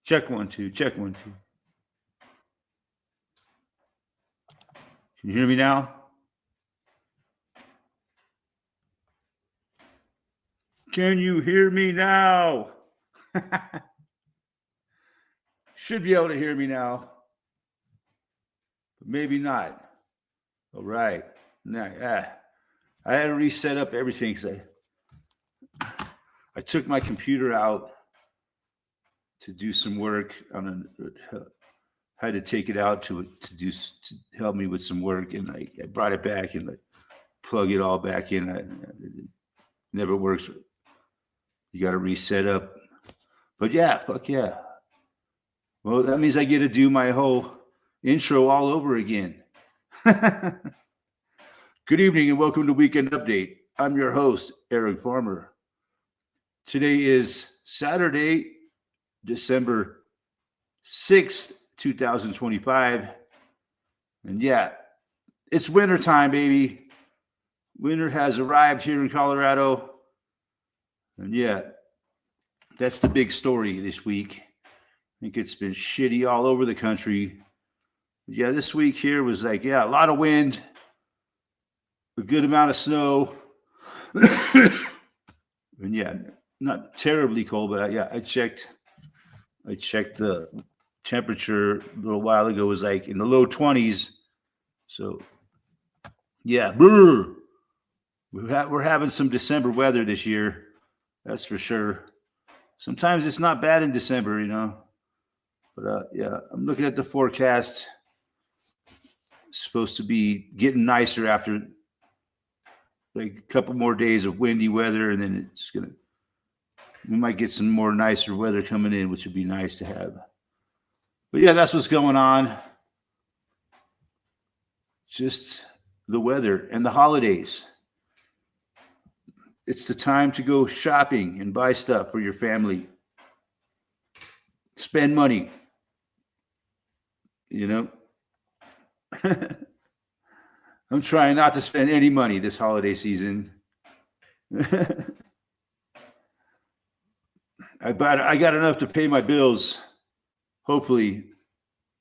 Check 1 2. Check 1 2. Can you hear me now? Can you hear me now? Should be able to hear me now, but maybe not. All right. Now, I had to reset up everything because I took my computer out to do some work had to take it out to help me with some work, and I brought it back and plug it all back in. It never works. You got to reset up. But yeah, fuck yeah. Well, that means I get to do my whole intro all over again. Good evening and welcome to Weekend Update. I'm your host, Eric Farmer. Today is Saturday, December 6th, 2025. And yeah, it's winter time, baby. Winter has arrived here in Colorado. And yeah, that's the big story this week. I think it's been shitty all over the country. Yeah, this week here was a lot of wind, a good amount of snow. And yeah, not terribly cold, but I checked the temperature a little while ago. It was in the low 20s. So yeah, we're having some December weather this year. That's for sure. Sometimes it's not bad in December, But I'm looking at the forecast. It's supposed to be getting nicer after a couple more days of windy weather, and then we might get some more nicer weather coming in, which would be nice to have. But yeah, that's what's going on. Just the weather and the holidays. It's the time to go shopping and buy stuff for your family. Spend money. I'm trying not to spend any money this holiday season. I got enough to pay my bills, hopefully,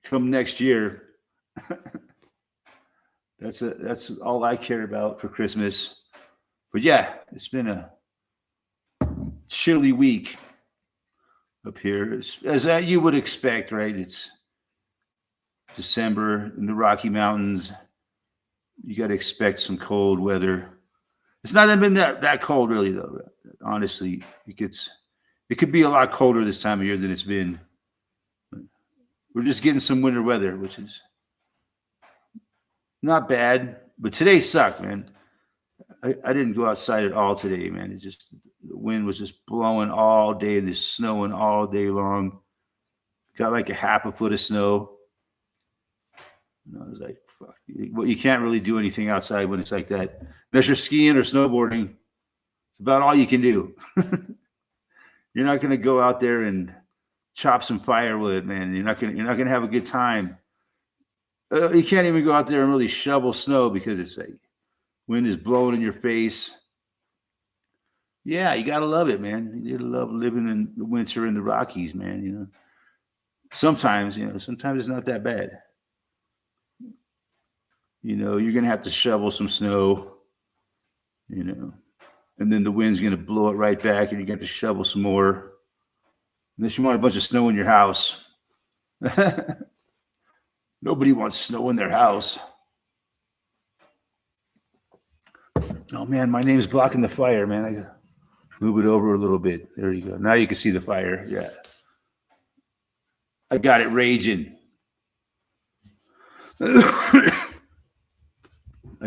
come next year. That's all I care about for Christmas. But yeah, it's been a chilly week up here, as you would expect, right? It's December in the Rocky Mountains. You got to expect some cold weather. It's not been that cold, really, though. Honestly, it could be a lot colder this time of year than it's been. We're just getting some winter weather, which is not bad. But today sucked, man. I didn't go outside at all today, man. The wind was just blowing all day and it's snowing all day long. Got a half a foot of snow. I was like, fuck. Well, you can't really do anything outside when it's like that. Unless you're skiing or snowboarding. It's about all you can do. You're not going to go out there and chop some firewood, man. You're not going to have a good time. You can't even go out there and really shovel snow because it's wind is blowing in your face. Yeah, you got to love it, man. You love living in the winter in the Rockies, man. Sometimes it's not that bad. You're going to have to shovel some snow, and then the wind's going to blow it right back and you're going to shovel some more. Unless you want a bunch of snow in your house. Nobody wants snow in their house. Oh, man, my name's blocking the fire, man. I got to move it over a little bit. There you go. Now you can see the fire. Yeah. I got it raging. I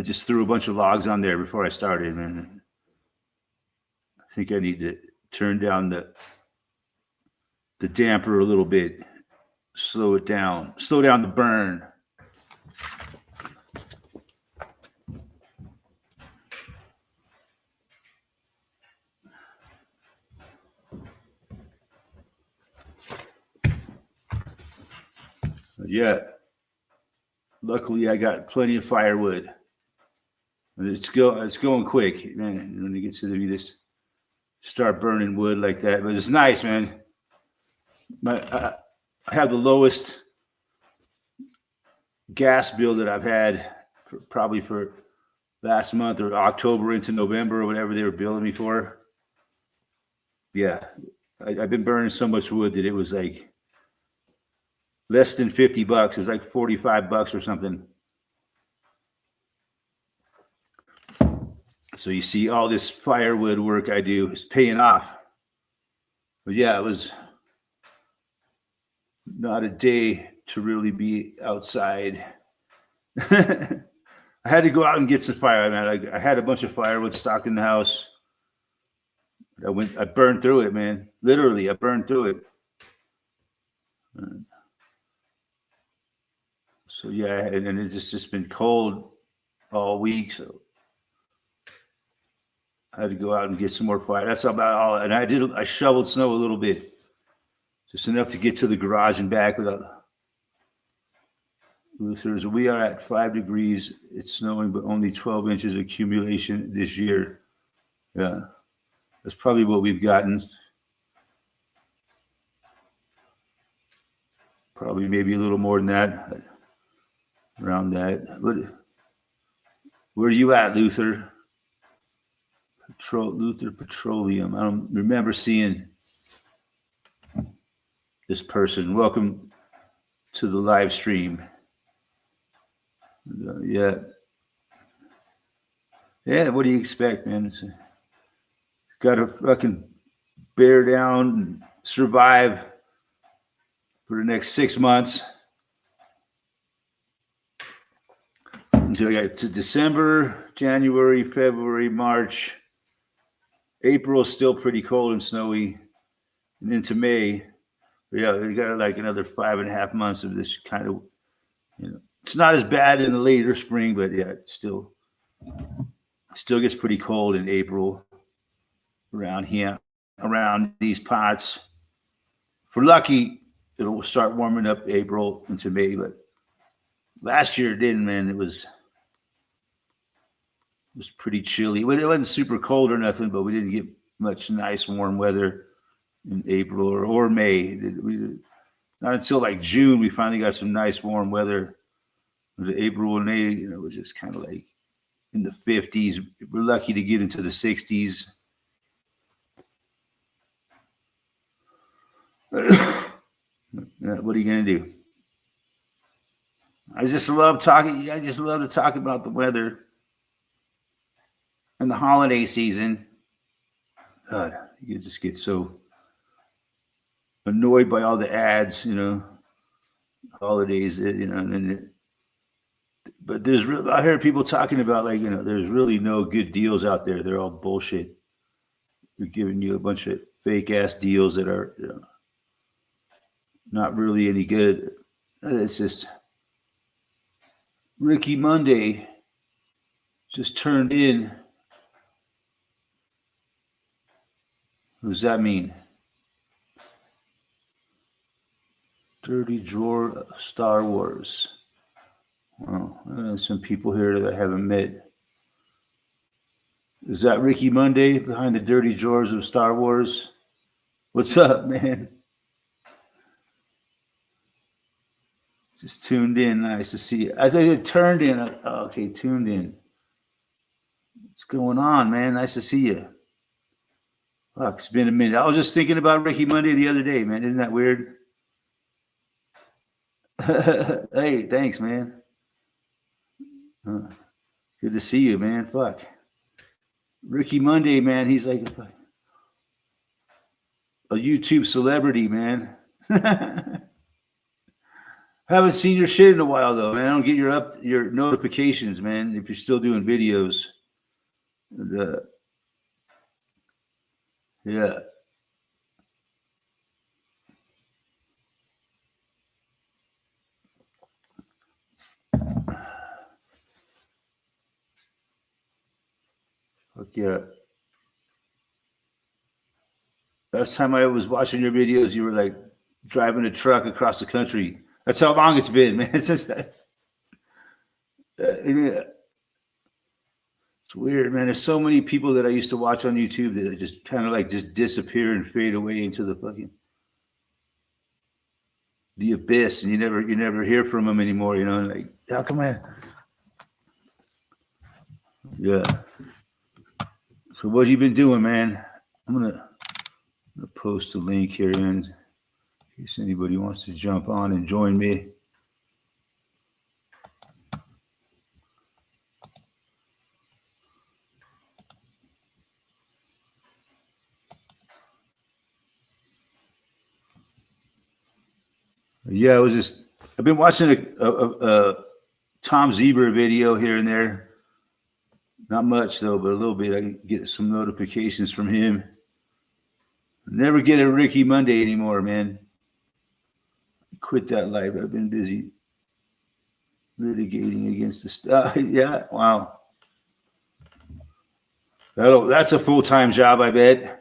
just threw a bunch of logs on there before I started, man. I think I need to turn down the damper a little bit. Slow it down. Slow down the burn. Yeah. Luckily, I got plenty of firewood. It's going quick, man. When it gets to me, just start burning wood like that. But it's nice, man. I have the lowest gas bill that I've had probably for last month or October into November or whatever they were billing me for. Yeah, I've been burning so much wood that it was like less than $50. It was like $45 or something. So you see all this firewood work I do is paying off. But yeah, it was not a day to really be outside. I had to go out and get some fire, man. I had a bunch of firewood stocked in the house. I burned through it, man. Literally, I burned through it. So yeah, and it's just been cold all week, so I had to go out and get some more fire. That's about all. And I shoveled snow a little bit, just enough to get to the garage and back without. Luther's, we are at 5 degrees. It's snowing, but only 12 inches accumulation this year. Yeah, that's probably what we've gotten. Probably maybe a little more than that. Around that. Where are you at, Luther? Luther Petroleum. I don't remember seeing this person. Welcome to the live stream. Yeah. What do you expect, man? Got to fucking bear down and survive for the next 6 months. Until I got to December, January, February, March. April is still pretty cold and snowy. And into May. Yeah, we got like another 5.5 months of this kind of, it's not as bad in the later spring, but yeah, it still gets pretty cold in April around here, around these parts. If we're lucky, it'll start warming up April into May, but last year it didn't, man. It was pretty chilly. It wasn't super cold or nothing, but we didn't get much nice warm weather in April or May. Not until like June we finally got some nice warm weather. April and May, it was just kind of like in the 50s. We're lucky to get into the 60s. What are you gonna do? I just love to talk about the weather and the holiday season. You just get so annoyed by all the ads, holidays, and then. But I hear people talking about there's really no good deals out there. They're all bullshit. They're giving you a bunch of fake ass deals that are not really any good. It's just Ricky Monday just turned in. What does that mean? Dirty drawer of Star Wars. Well, some people here that I haven't met. Is that Ricky Monday behind the dirty drawers of Star Wars? What's up, man? Just tuned in. Nice to see you. I think it turned in. Okay, tuned in. What's going on, man? Nice to see you. Fuck, it's been a minute. I was just thinking about Ricky Monday the other day, man. Isn't that weird? Hey, thanks, man. Good to see you, man. Fuck. Ricky Monday, man. He's like a YouTube celebrity, man. Haven't seen your shit in a while, though, man. I don't get your notifications, man, if you're still doing videos. Yeah. Fuck yeah. Last time I was watching your videos, you were like driving a truck across the country. That's how long it's been, man. It's just it's weird, man. There's so many people that I used to watch on YouTube that just kind of like just disappear and fade away into the fucking. the abyss, and you never hear from them anymore. You know, like how come I? Yeah. So what you been doing, man? I'm gonna post a link here in case anybody wants to jump on and join me. Yeah, I've been watching a Tom Zebra video here and there. Not much though, but a little bit. I get some notifications from him. Never get a Ricky Monday anymore, man. Quit that life. I've been busy litigating against the stuff. Yeah, wow. That's a full-time job, I bet.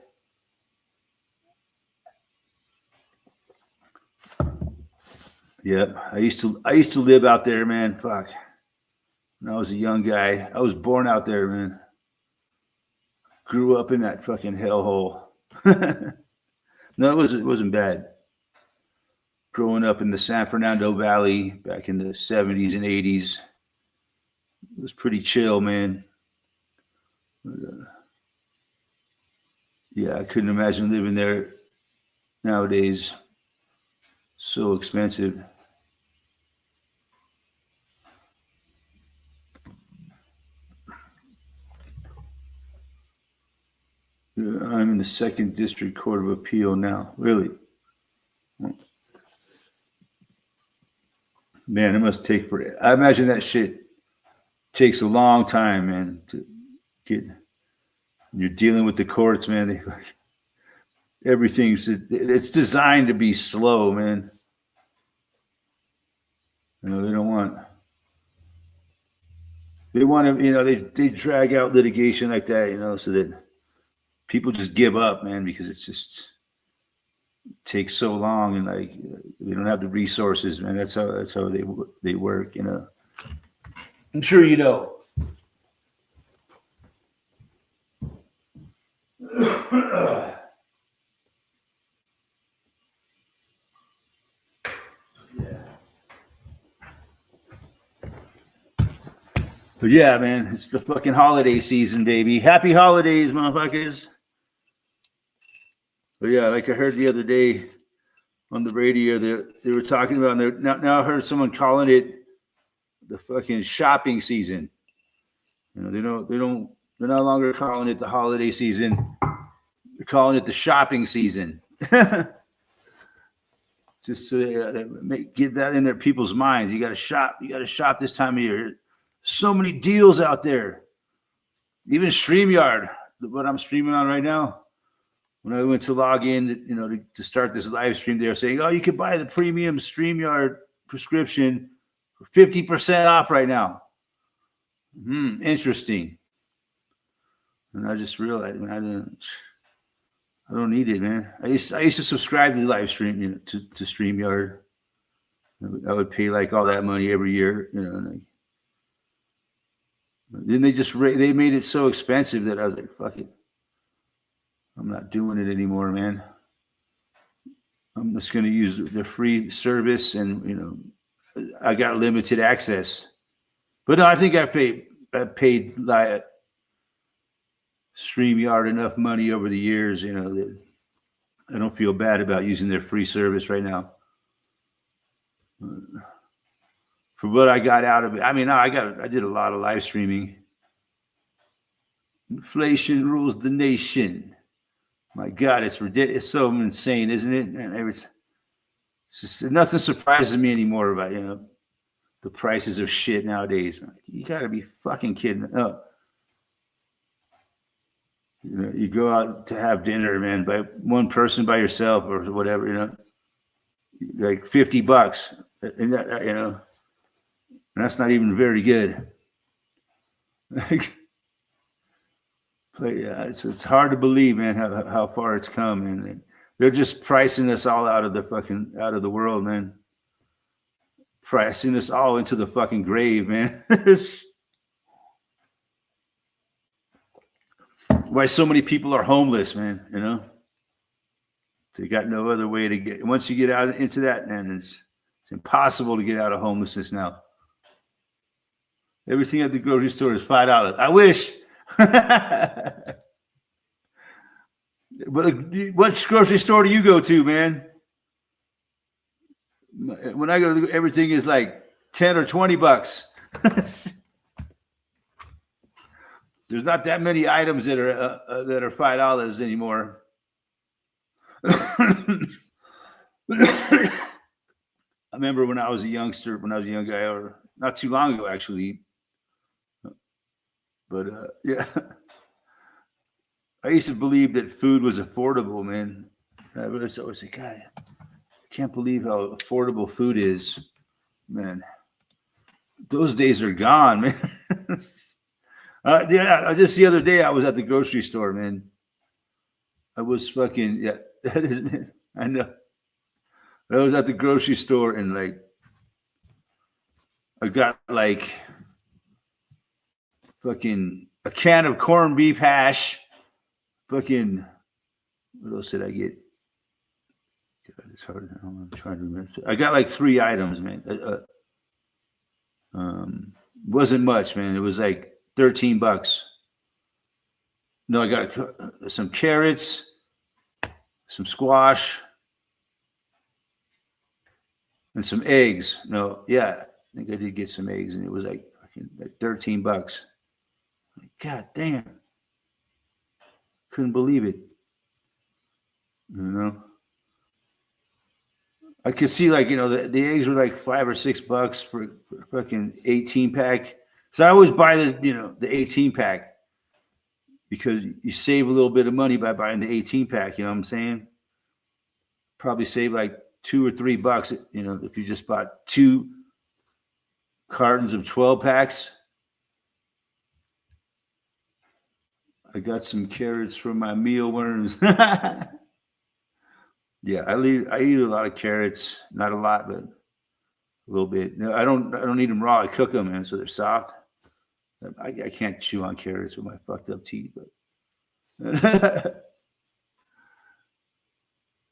Yep. I used to live out there, man. Fuck. When I was a young guy. I was born out there, man. Grew up in that fucking hellhole. No, it wasn't bad. Growing up in the San Fernando Valley back in the 70s and 80s. It was pretty chill, man. But, yeah, I couldn't imagine living there nowadays. So expensive. I'm in the 2nd District Court of Appeal now. Really? Man, it must take for. I imagine that shit takes a long time, man, to get. You're dealing with the courts, man. It's designed to be slow, man. You know, they want to, you know, they drag out litigation like that, you know, so that people just give up, man, because it takes so long, and like they don't have the resources, man. That's how they work, you know. I'm sure you know. But yeah, man, it's the fucking holiday season, baby. Happy holidays, motherfuckers. But yeah, like I heard the other day on the radio, they were talking about, and now I heard someone calling it the fucking shopping season. You know, they're no longer calling it the holiday season. They're calling it the shopping season. Just so get that in their people's minds. You got to shop. You got to shop this time of year. So many deals out there. Even StreamYard, what I'm streaming on right now. When I went to log in, you know, to start this live stream, they were saying, "Oh, you could buy the premium StreamYard prescription for 50% off right now." Interesting. And I just realized, man, I don't need it, man. I used to subscribe to the live stream, you know, to StreamYard. I would pay like all that money every year, you know. And then they made it so expensive that I was like, fuck it. I'm not doing it anymore, man. I'm just going to use the free service, and you know, I got limited access. But no, I think I paid like StreamYard enough money over the years, you know, that I don't feel bad about using their free service right now. For what I got out of it, I mean, I did a lot of live streaming. Inflation rules the nation. My God, it's ridiculous. It's so insane, isn't it? And it's just nothing surprises me anymore about, you know, the prices of shit nowadays. You got to be fucking kidding. Oh. You know, you go out to have dinner, man, by one person by yourself or whatever, you know, like $50, and that, you know, and that's not even very good. Like, but yeah, it's hard to believe, man, how far it's come, and they're just pricing us all out of the world, man. Pricing us all into the fucking grave, man. Why so many people are homeless, man, you know? They got no other way to get. Once you get out into that, man, it's impossible to get out of homelessness now. Everything at the grocery store is $5. I wish. But what grocery store do you go to, man? When I go, everything is like 10 or 20 bucks. There's not that many items that are $5 anymore. I remember when I was a youngster, when I was a young guy, or not too long ago, actually. But yeah, I used to believe that food was affordable, man. I was always like, God, I can't believe how affordable food is, man. Those days are gone, man. Yeah, just the other day I was at the grocery store, man. I was fucking, yeah, that is, man, I know. I was at the grocery store and like, I got like fucking a can of corned beef hash. Fucking, what else did I get? God, it's hard now. I'm trying to remember. I got like 3 items, man. Wasn't much, man. It was like $13. No, I got some carrots, some squash, and some eggs. No, yeah, I think I did get some eggs, and it was like fucking like $13. Like, God damn. Couldn't believe it. You know? I could see like, you know, the eggs were like $5 or $6 for fucking 18 pack. So I always buy the, you know, the 18 pack because you save a little bit of money by buying the 18 pack. You know what I'm saying? Probably save like $2 or $3, you know, if you just bought 2 cartons of 12 packs. I got some carrots for my mealworms. Yeah, I eat a lot of carrots, not a lot, but a little bit. No, I don't eat them raw. I cook them, man, so they're soft. I can't chew on carrots with my fucked up teeth, but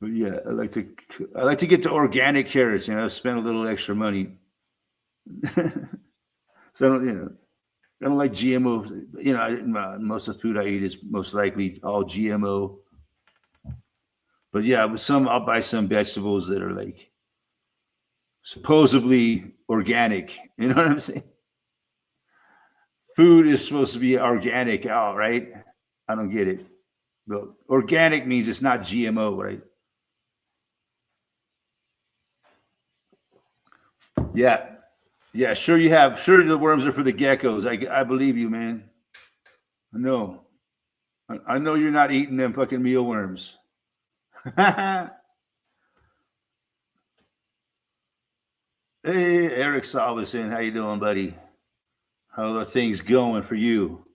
but yeah, I like to get the organic carrots. You know, spend a little extra money. So I don't, you know, I don't like GMO. You know, most of the food I eat is most likely all GMO. But yeah, with some, I'll buy some vegetables that are like supposedly organic. You know what I'm saying? Food is supposed to be organic out, right? I don't get it. But organic means it's not GMO, right? Yeah. Yeah, sure you have. Sure the worms are for the geckos. I believe you, man. I know. I know you're not eating them fucking mealworms. Hey, Eric Salveson, how you doing, buddy? How are things going for you?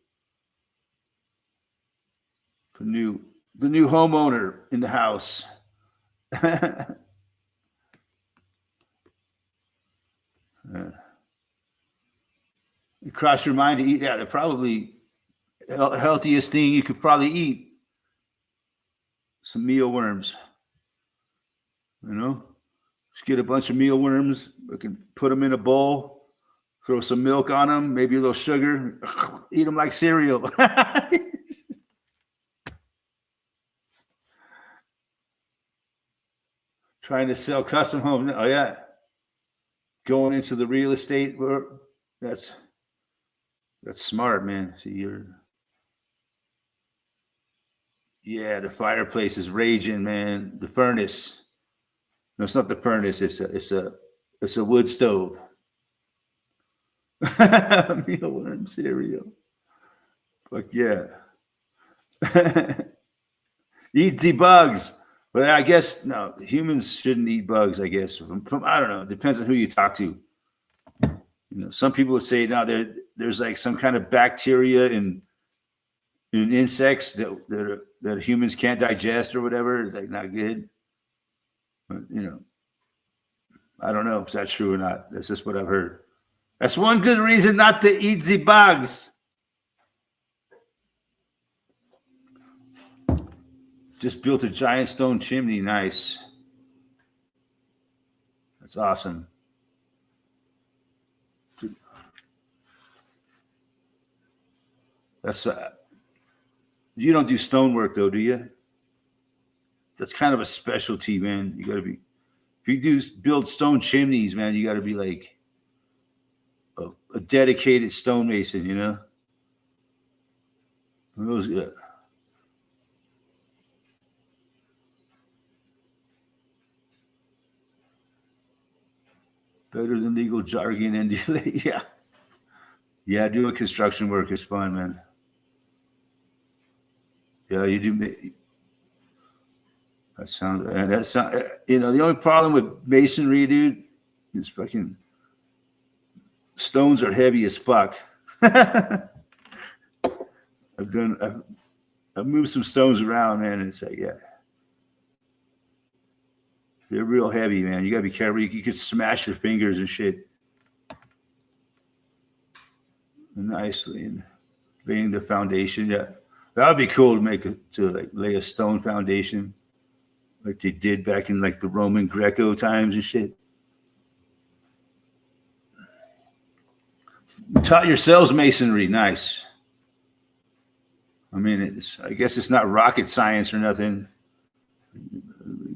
The new homeowner in the house. It crossed your mind to eat? Yeah, they're probably the healthiest thing you could probably eat. Some mealworms. You know, let's get a bunch of mealworms. We can put them in a bowl, throw some milk on them, maybe a little sugar, eat them like cereal. Trying to sell custom homes. Oh yeah, going into the real estate. That's smart, man. See, yeah, the fireplace is raging, man. The furnace. No, it's not the furnace. It's a wood stove. Mealworm cereal. Fuck yeah. Eat the bugs. But I guess no, humans shouldn't eat bugs. I guess I don't know. It depends on who you talk to. You know, some people would say no, there's like some kind of bacteria in insects that humans can't digest or whatever. It's like not good. But you know, I don't know if that's true or not. That's just what I've heard. That's one good reason not to eat the bugs. just built a giant stone chimney. Nice. That's awesome. That's you don't do stonework though, do you? That's kind of a specialty, man. You got to be. If you do build stone chimneys, man, you got to be like a dedicated stonemason, you know. Those, yeah. Better than legal jargon and yeah, yeah. Doing construction work is fun, man. Yeah, you do. That sounds. That sound. You know, the only problem with masonry, dude, is fucking stones are heavy as fuck. I've moved some stones around, man, and it's like, yeah, they're real heavy, man. You gotta be careful. You could smash your fingers and shit. Nicely and laying the foundation. Yeah, that would be cool to like lay a stone foundation, like they did back in like the Roman Greco times and shit. You taught yourselves masonry, nice. I mean, I guess it's not rocket science or nothing.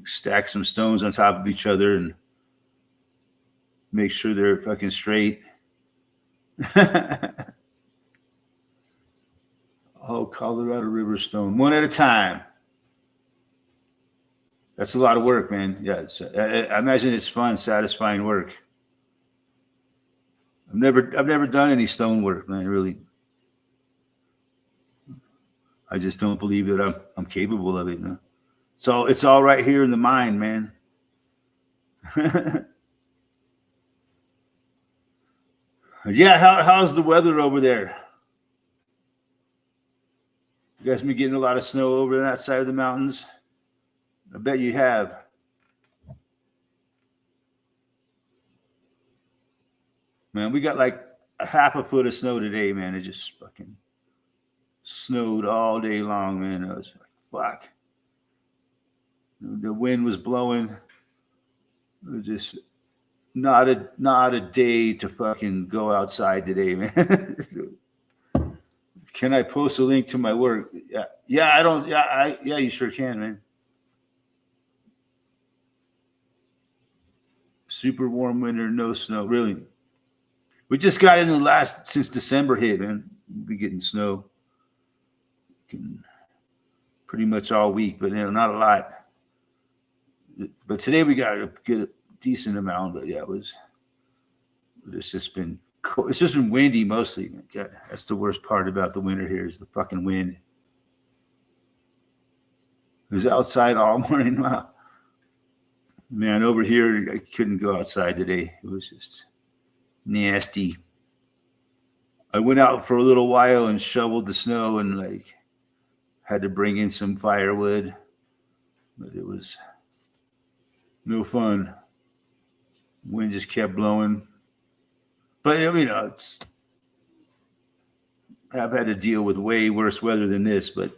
Stack some stones on top of each other and make sure they're fucking straight. Oh, Colorado River stone, one at a time. That's a lot of work, man. Yeah, I imagine it's fun, satisfying work. I've never done any stone work, man. Really, I just don't believe that I'm capable of it. No? So it's all right here in the mind, man. Yeah, how's the weather over there? You guys been getting a lot of snow over that side of the mountains? I bet you have. Man, we got like a half a foot of snow today, man. It just fucking snowed all day long, man. I was like, fuck. The wind was blowing. It was just not a day to fucking go outside today, man. Can I post a link to my work? Yeah, yeah. I don't. Yeah, yeah. You sure can, man. Super warm winter, no snow. Really, we just got in since December hit, man. We'll be getting snow, pretty much all week, but not a lot. But today we got to get a decent amount. But yeah, it's just been cold. It's just been windy mostly. God, that's the worst part about the winter here is the fucking wind. It was outside all morning. Wow. Man, over here I couldn't go outside today. It was just nasty. I went out for a little while and shoveled the snow and like had to bring in some firewood, but it was no fun. Wind just kept blowing. But I've had to deal with way worse weather than this. But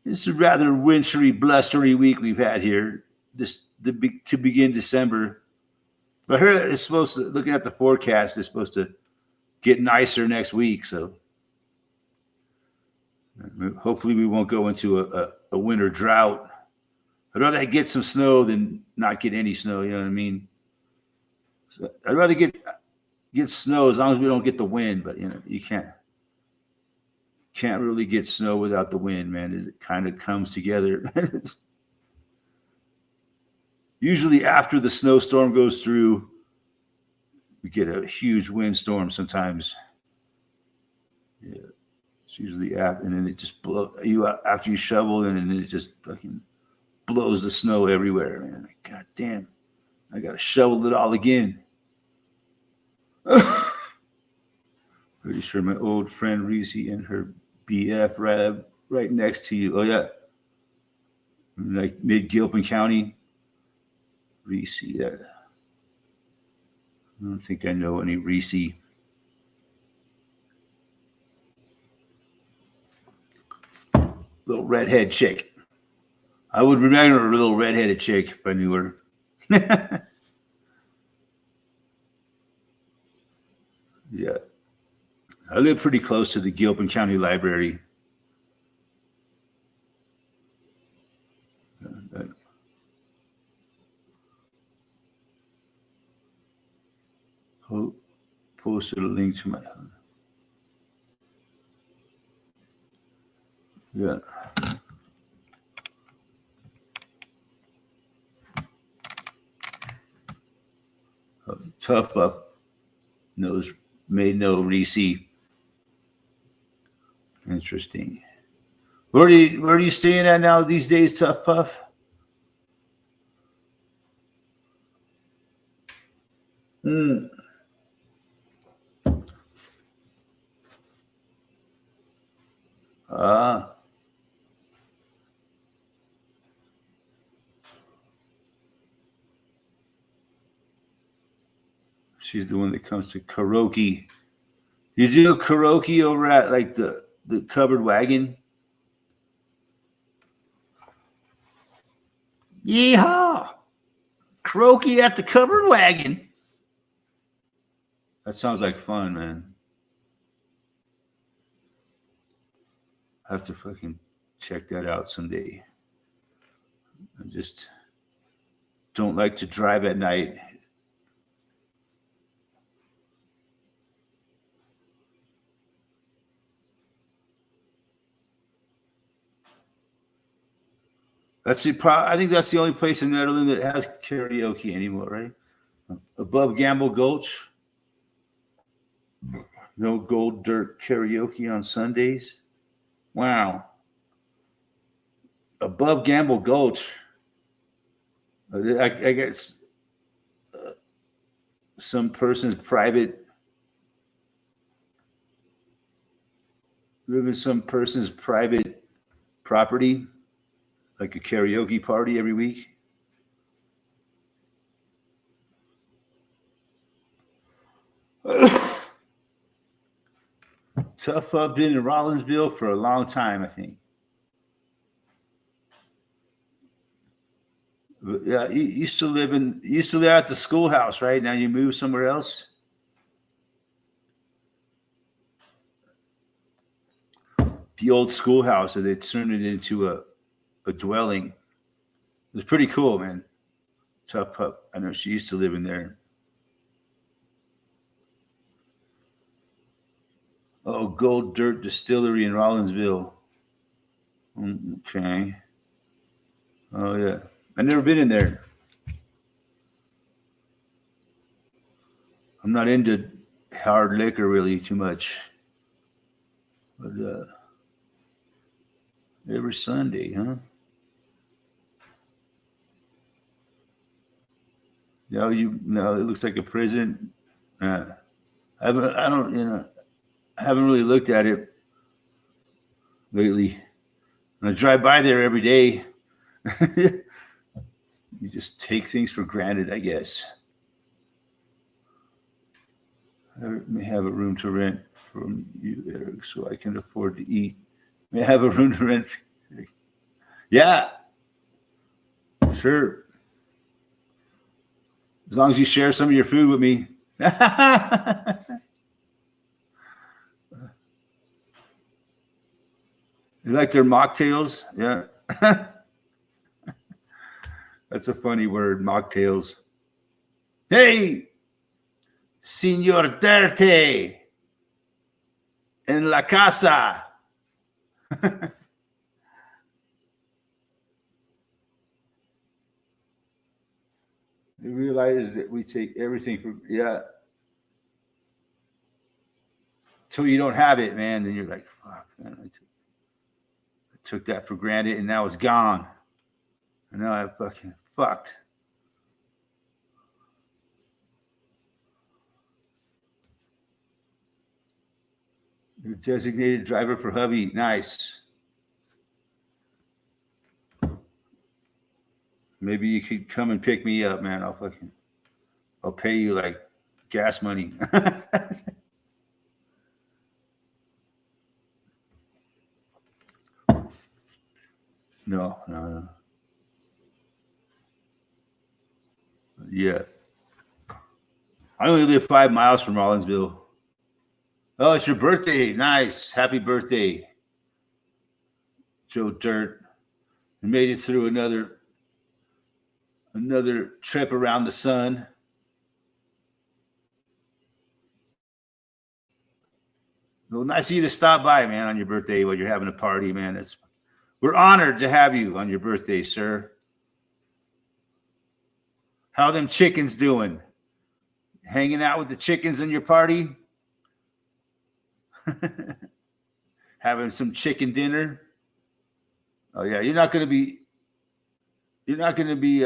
it's a rather wintry, blustery week we've had here. To begin December. But I heard it's supposed to. Looking at the forecast, it's supposed to get nicer next week. So hopefully we won't go into a winter drought. I'd rather get some snow than not get any snow. You know what I mean? So I'd rather get snow as long as we don't get the wind. But you can't really get snow without the wind, man. It kind of comes together. Usually after the snowstorm goes through, we get a huge windstorm sometimes. Yeah, it's usually after, and then it just blows you after you shovel, and then it just fucking blows the snow everywhere, man. Like, God damn, I gotta shovel it all again. Pretty sure my old friend Reese and her BF right next to you. Oh yeah, like mid-Gilpin County. Reese, yeah. I don't think I know any Reese. Little redhead chick. I would remember a little redheaded chick if I knew her. Yeah. I live pretty close to the Gilpin County Library. I posted a link to my. Yeah. Tough Puff made no Reese. Interesting. Where are you staying at now these days, Tough Puff? Ah. She's the one that comes to karaoke. You do karaoke over at like the covered wagon? Yeehaw! Karaoke at the covered wagon. That sounds like fun, man. I have to fucking check that out someday. I just don't like to drive at night. I think that's the only place in Netherlands that has karaoke anymore, right? Above Gamble Gulch. No Gold Dirt karaoke on Sundays. Wow. Above Gamble Gulch. I guess some person's private. Live in some person's private property, like a karaoke party every week. Tough Up been in Rollinsville for a long time, I think. But yeah, you used to live at the schoolhouse, right? Now you moved somewhere else. The old schoolhouse, and they turned it into a dwelling. It was pretty cool, man. Tough Pup. I know she used to live in there. Oh, Gold Dirt Distillery in Rollinsville. Okay. Oh yeah, I've never been in there. I'm not into hard liquor really too much, but every Sunday, huh? No, it looks like a prison. I haven't really looked at it lately. I drive by there every day. You just take things for granted, I guess. I may have a room to rent from you, Eric, so I can afford to eat. May I have a room to rent? Yeah, sure. As long as you share some of your food with me. You like their mocktails? Yeah. That's a funny word, mocktails. Hey, Signor Dirty, en la casa. You realize that we take everything for, yeah. Till you don't have it, man, then you're like, fuck, man, I took that for granted and now it's gone. And now I'm fucking fucked. You're a designated driver for hubby. Nice. Maybe you could come and pick me up, man. I'll pay you like gas money. No, no, no. Yeah. I only live 5 miles from Rollinsville. Oh, it's your birthday. Nice. Happy birthday, Joe Dirt. You made it through another trip around the sun. Well, nice of you to stop by, man, on your birthday while you're having a party, man. We're honored to have you on your birthday, sir. How them chickens doing? Hanging out with the chickens in your party? Having some chicken dinner? Oh yeah, you're not gonna be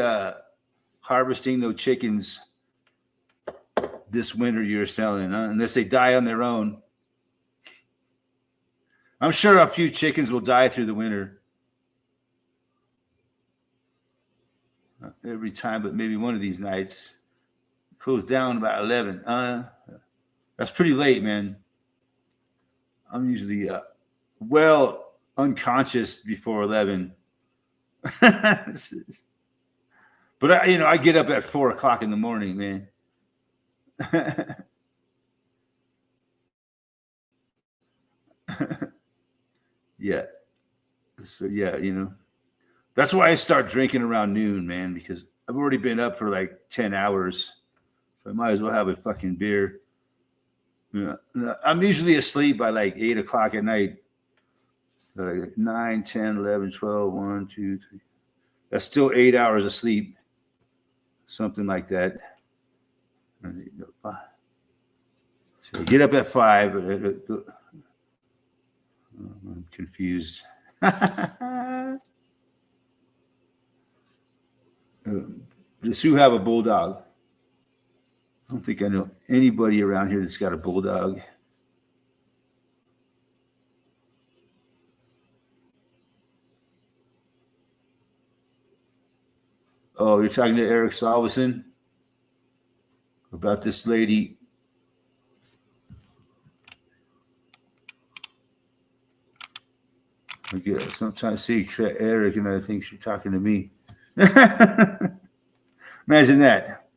harvesting no chickens this winter you're selling, huh? Unless they die on their own. I'm sure a few chickens will die through the winter. Not every time, but maybe one of these nights. Close down about 11. That's pretty late, man. I'm usually well unconscious before 11. But I get up at 4 o'clock in the morning, man. Yeah. So yeah, that's why I start drinking around noon, man, because I've already been up for like 10 hours. So I might as well have a fucking beer. Yeah. I'm usually asleep by like 8 o'clock at night. Like 9, 10, 11, 12, 1, 2, 3. That's still 8 hours of sleep. Something like that. So get up at 5. I'm confused. Does Sue have a bulldog? I don't think I know anybody around here that's got a bulldog. Oh, you're talking to Eric Salveson about this lady. I sometimes see Eric and I think she's talking to me. Imagine that.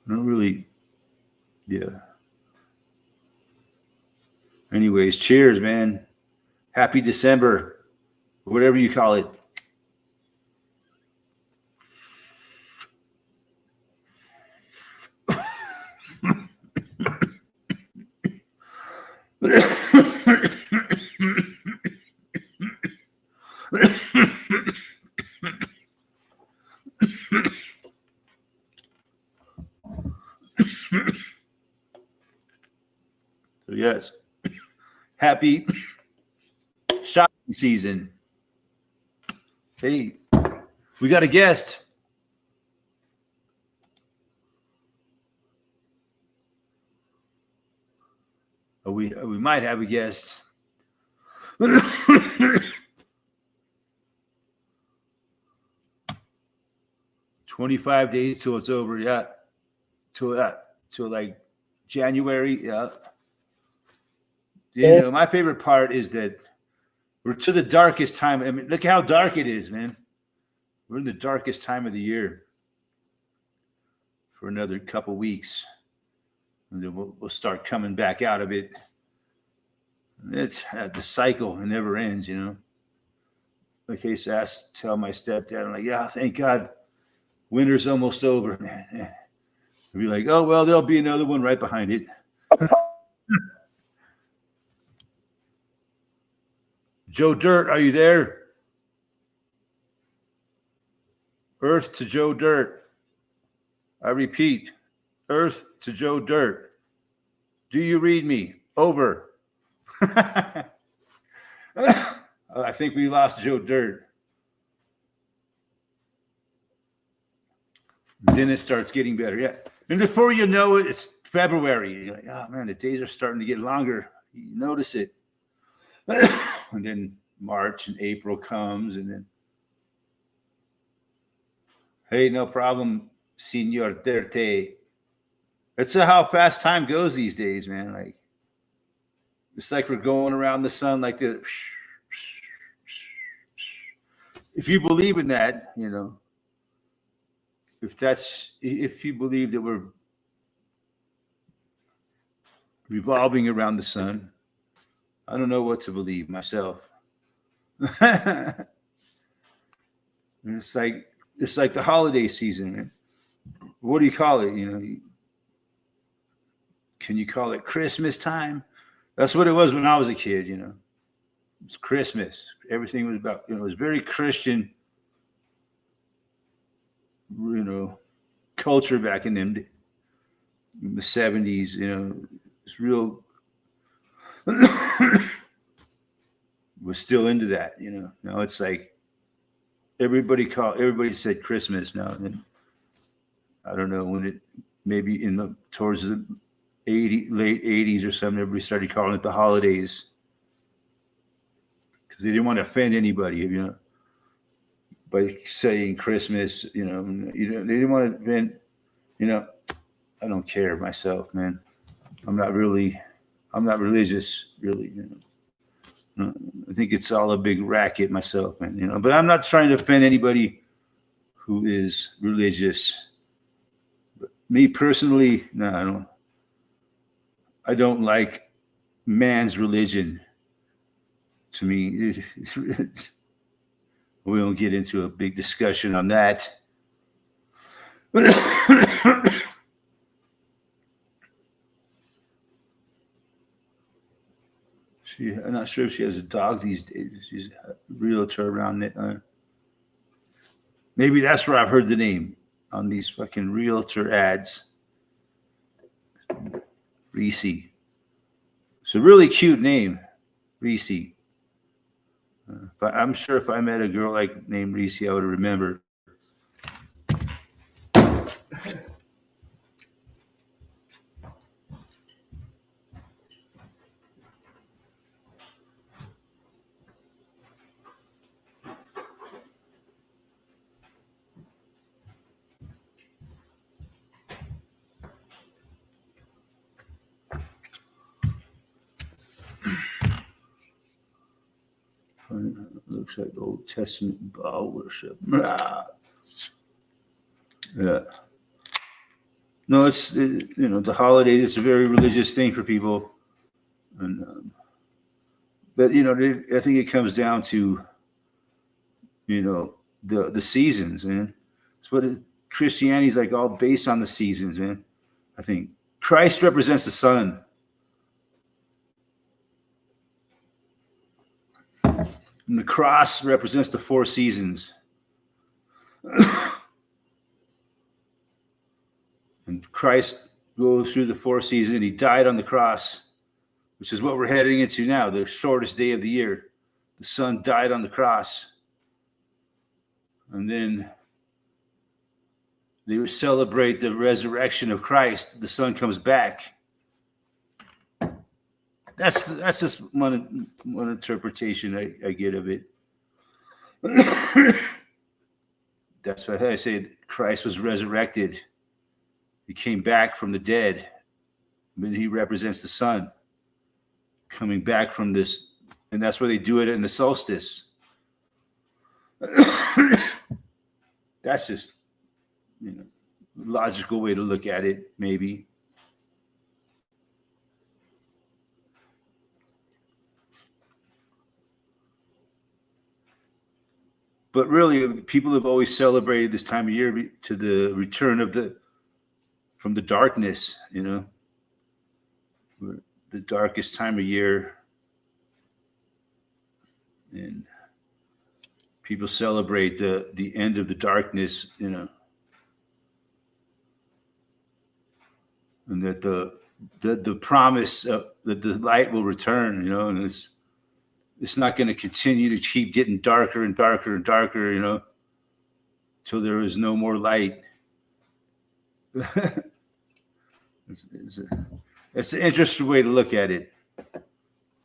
I don't really, yeah. Anyways, cheers, man. Happy December, whatever you call it. So yes, happy shopping season. Hey, we got a guest. We might have a guest. 25 days till it's over. Yeah, till like January. Yeah. My favorite part is that we're to the darkest time. I mean, look how dark it is, man. We're in the darkest time of the year for another couple weeks. And then we'll start coming back out of it. It's the cycle. It never ends, Like I used to tell my stepdad, I'm like, yeah, thank God winter's almost over, man. He'd be like, oh, well, there'll be another one right behind it. Joe Dirt, are you there? Earth to Joe Dirt. I repeat, Earth to Joe Dirt. Do you read me? Over. I think we lost Joe Dirt. Then it starts getting better. Yeah. And before you know it, it's February. You're like, oh, man, the days are starting to get longer. You notice it. And then March and April comes, and then Hey, no problem, Senor Derte. That's how fast time goes these days, man. Like it's like we're going around the sun like the. If you believe in that, if you believe that we're revolving around the sun, I don't know what to believe myself. it's like it's like the holiday season, man. What do you call it? Can you call it Christmas time? That's what it was when I was a kid. It's Christmas. Everything was about. It was very Christian. Culture back in the 70s. It's real. Was still into that. Now it's like everybody said Christmas now. And I don't know when it maybe towards the late 80s or something. Everybody started calling it the holidays because they didn't want to offend anybody. By saying Christmas. They didn't want to offend. I don't care myself, man. I'm not religious, really. I think it's all a big racket myself, man. But I'm not trying to offend anybody who is religious. But me personally, no, I don't like man's religion. To me, we won't get into a big discussion on that. I'm not sure if she has a dog these days. She's a realtor around it. Maybe that's where I've heard the name on these fucking realtor ads. Reese. It's a really cute name, Reese. I'm sure if I met a girl named Reese, I would remember. Looks like the Old Testament Baal worship. Yeah. No, it's the holidays. It's a very religious thing for people, but I think it comes down to the seasons, man. It's what Christianity's like, all based on the seasons, man. I think Christ represents the sun. And the cross represents the four seasons. And Christ goes through the four seasons. He died on the cross, which is what we're heading into now, the shortest day of the year. The sun died on the cross. And then they celebrate the resurrection of Christ. The sun comes back. That's just one interpretation I get of it. That's why I say Christ was resurrected. He came back from the dead. But he represents the sun coming back from this. And that's where they do it in the solstice. That's just, logical way to look at it, maybe. But really, people have always celebrated this time of year to the return from the darkness, the darkest time of year. And people celebrate the end of the darkness, and that the promise that the light will return, and it's not going to continue to keep getting darker and darker and darker, till there is no more light. It's an interesting way to look at it.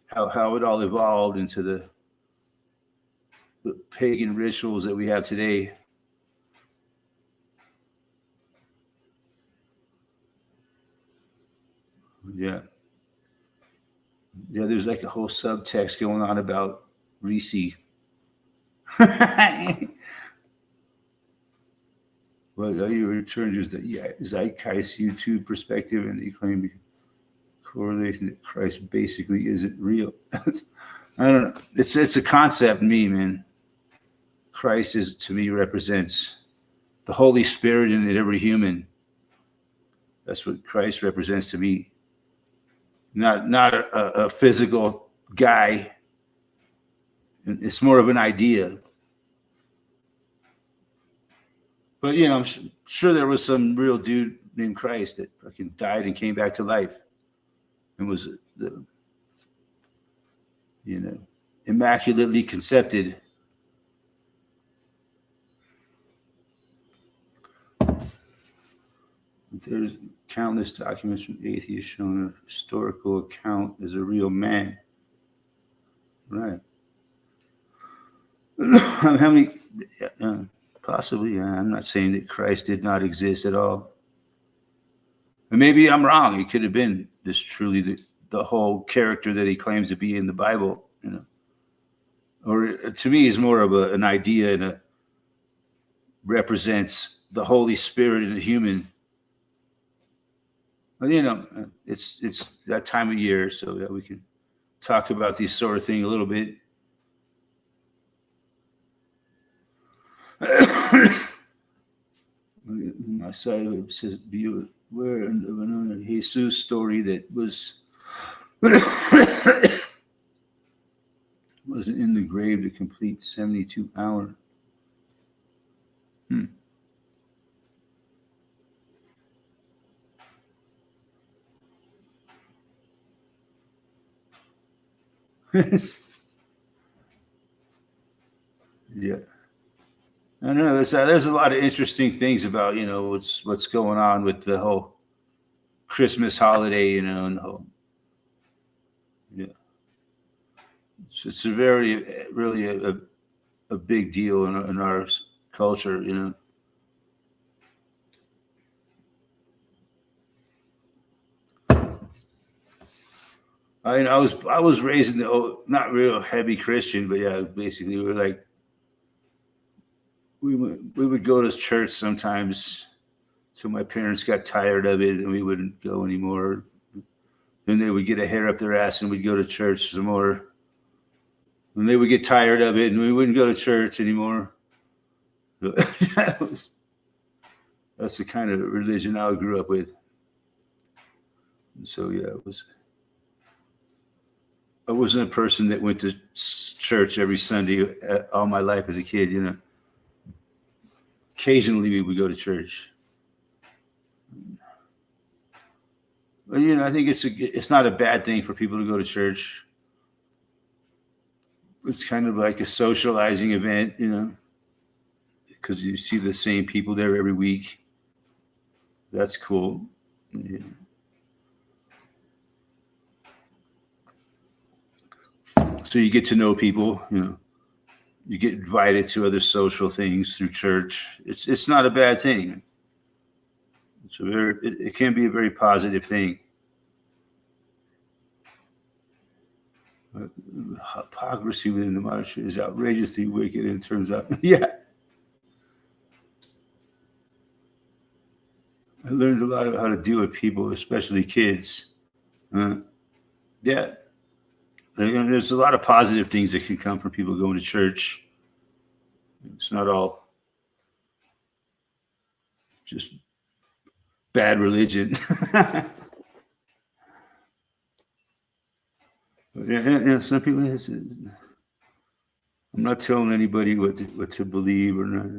How it all evolved into the pagan rituals that we have today. Yeah. Yeah, there's like a whole subtext going on about Reese. Well, you return to the Zeitgeist YouTube perspective, and they claim the correlation that Christ basically isn't real. I don't know. It's a concept in me, man. Christ is, to me, represents the Holy Spirit in every human. That's what Christ represents to me. Not a physical guy. It's more of an idea. But I'm sure there was some real dude named Christ that fucking died and came back to life, and was the immaculately conceived. There's countless documents from atheists showing a historical account as a real man. Right. How many? Possibly. I'm not saying that Christ did not exist at all. And maybe I'm wrong. It could have been this truly the whole character that he claims to be in the Bible. Or to me, is more of an idea and represents the Holy Spirit in a human. But it's that time of year, so that we can talk about these sort of thing a little bit. My side of it says, "Be aware of another Jesus story that was wasn't in the grave to complete 72 hour." Yeah. I don't know. There's a lot of interesting things about what's going on with the whole Christmas holiday, and the whole it's a very really a big deal in our culture, I was raised in the not real heavy Christian, but yeah, basically we were like we would go to church sometimes, so my parents got tired of it and we wouldn't go anymore. Then they would get a hair up their ass and we'd go to church some more. And they would get tired of it and we wouldn't go to church anymore. That's the kind of religion I grew up with. And so yeah, I wasn't a person that went to church every Sunday all my life as a kid, Occasionally we would go to church. But I think it's not a bad thing for people to go to church. It's kind of like a socializing event, because you see the same people there every week. That's cool. Yeah. So you get to know people, you get invited to other social things through church. It's not a bad thing. It can be a very positive thing. Hypocrisy within the monarchy is outrageously wicked, and it turns out, yeah. I learned a lot of how to deal with people, especially kids. Yeah. There's a lot of positive things that can come from people going to church. It's not all just bad religion. Yeah, some people. I'm not telling anybody what to believe or not.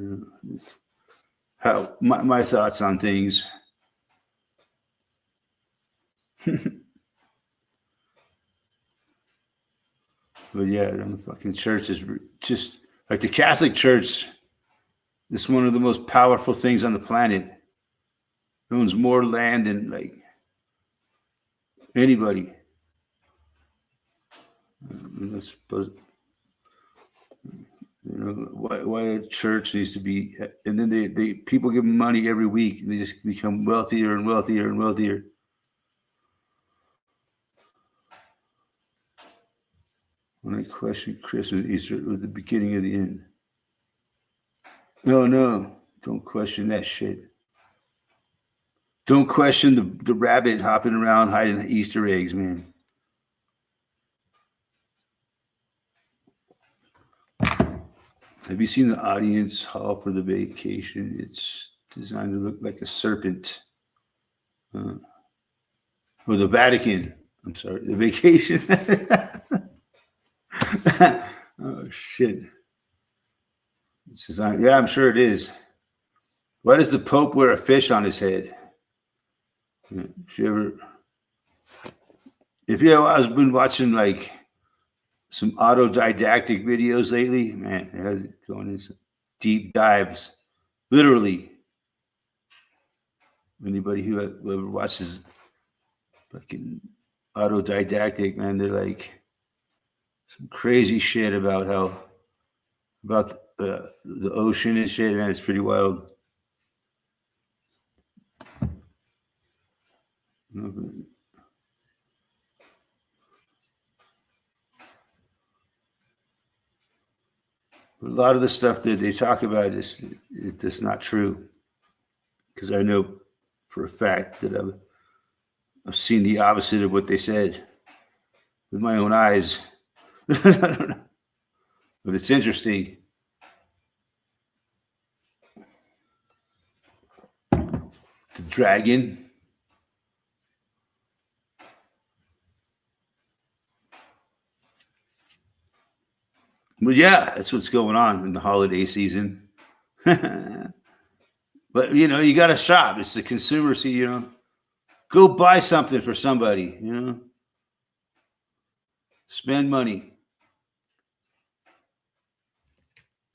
How my thoughts on things. But yeah, the fucking church is just like the Catholic Church. It's one of the most powerful things on the planet. It owns more land than like anybody. Why a church needs to be, and then they people give them money every week, and they just become wealthier and wealthier and wealthier. When I question Christmas, Easter was the beginning of the end. No, don't question that shit. Don't question the rabbit hopping around hiding Easter eggs, man. Have you seen the audience hall for the vacation? It's designed to look like a serpent. Or the Vatican. I'm sorry, the vacation. Oh, shit. It's designed, yeah, I'm sure it is. Why does the Pope wear a fish on his head? If you I've been watching like some autodidactic videos lately, man, it has going into some deep dives, literally. Anybody who ever watches fucking autodidactic, man, they're like some crazy shit about the ocean and shit, man. It's pretty wild. A lot of the stuff that they talk about is just not true, because I know for a fact that I've seen the opposite of what they said with my own eyes. I don't know, but it's interesting. The dragon. But yeah, that's what's going on in the holiday season. But you got to shop. It's the consumer. See, go buy something for somebody. Spend money.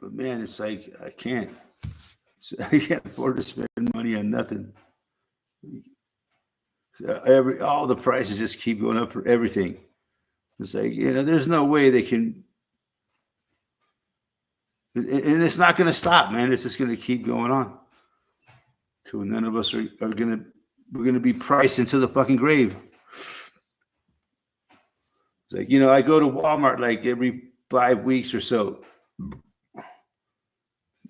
But man, it's like I can't afford to spend money on nothing. So all the prices just keep going up for everything. It's like there's no way they can. And it's not going to stop, man. It's just going to keep going on. So none of us we're going to be priced into the fucking grave. It's like, I go to Walmart like every 5 weeks or so.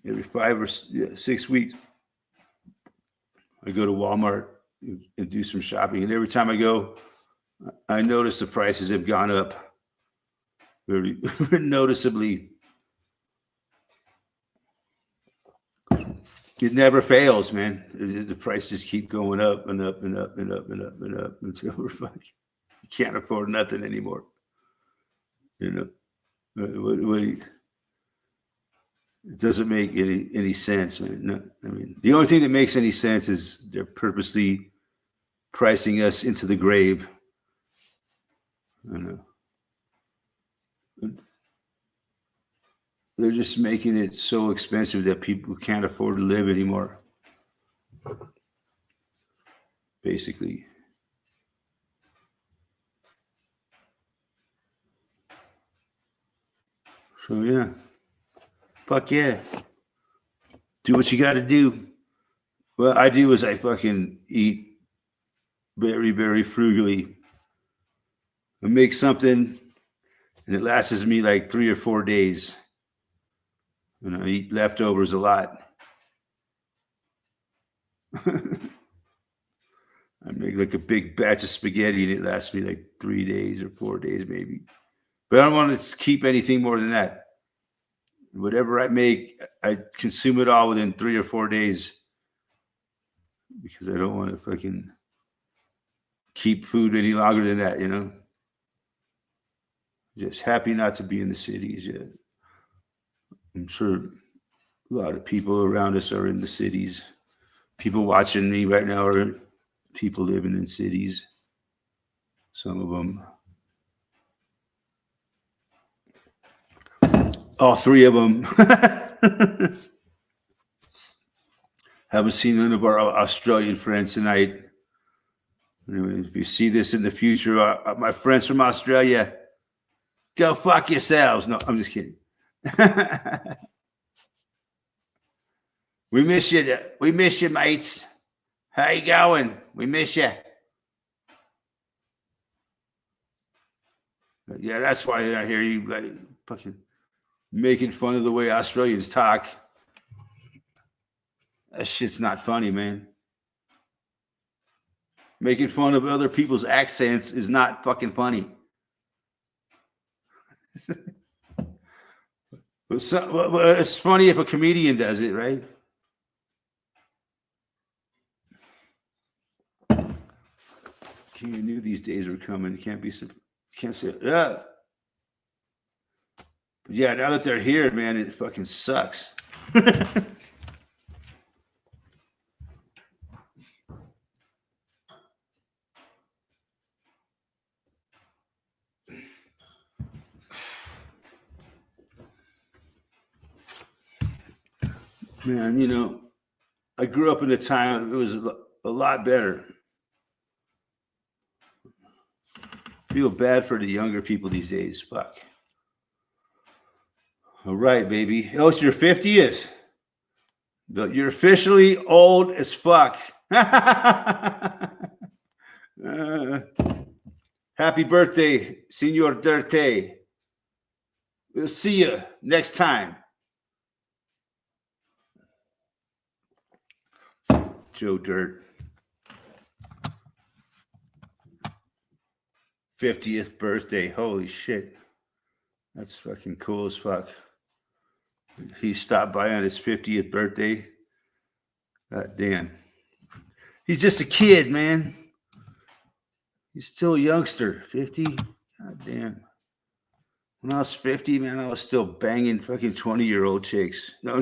Every 5 or 6 weeks. I go to Walmart and do some shopping. And every time I go, I notice the prices have gone up very noticeably. It never fails, man. The price just keep going up and up and up and up and up and up until we're fucking you can't afford nothing anymore. It doesn't make any sense, man. No, I mean, the only thing that makes any sense is they're purposely pricing us into the grave. I know. They're just making it so expensive that people can't afford to live anymore. Basically. So yeah. Fuck yeah. Do what you got to do. What I do is I fucking eat very, very frugally. I make something and it lasts me like 3 or 4 days. And I eat leftovers a lot. I make like a big batch of spaghetti and it lasts me like 3 days or 4 days maybe. But I don't want to keep anything more than that. Whatever I make, I consume it all within 3 or 4 days because I don't want to fucking keep food any longer than that, Just happy not to be in the cities yet. I'm sure a lot of people around us are in the cities. People watching me right now are people living in cities. Some of them. All 3 of them. Haven't seen none of our Australian friends tonight. Anyway, if you see this in the future, my friends from Australia, go fuck yourselves. No, I'm just kidding. We miss you. We miss you, mates. How you going? We miss you. Yeah, that's why I hear you like fucking making fun of the way Australians talk. That shit's not funny, man. Making fun of other people's accents is not fucking funny. But it's funny if a comedian does it, right? You knew these days were coming. You can't say, yeah. But yeah, now that they're here, man, it fucking sucks. Man, you know, I grew up in a time it was a lot better. Feel bad for the younger people these days. Fuck. All right, baby. Oh, it's your 50th. But you're officially old as fuck. Happy birthday, Senor Dirte. We'll see you next time. Joe Dirt. 50th birthday. Holy shit. That's fucking cool as fuck. He stopped by on his 50th birthday. God damn. He's just a kid, man. He's still a youngster. 50? God damn. When I was 50, man, I was still banging fucking 20-year-old chicks. No,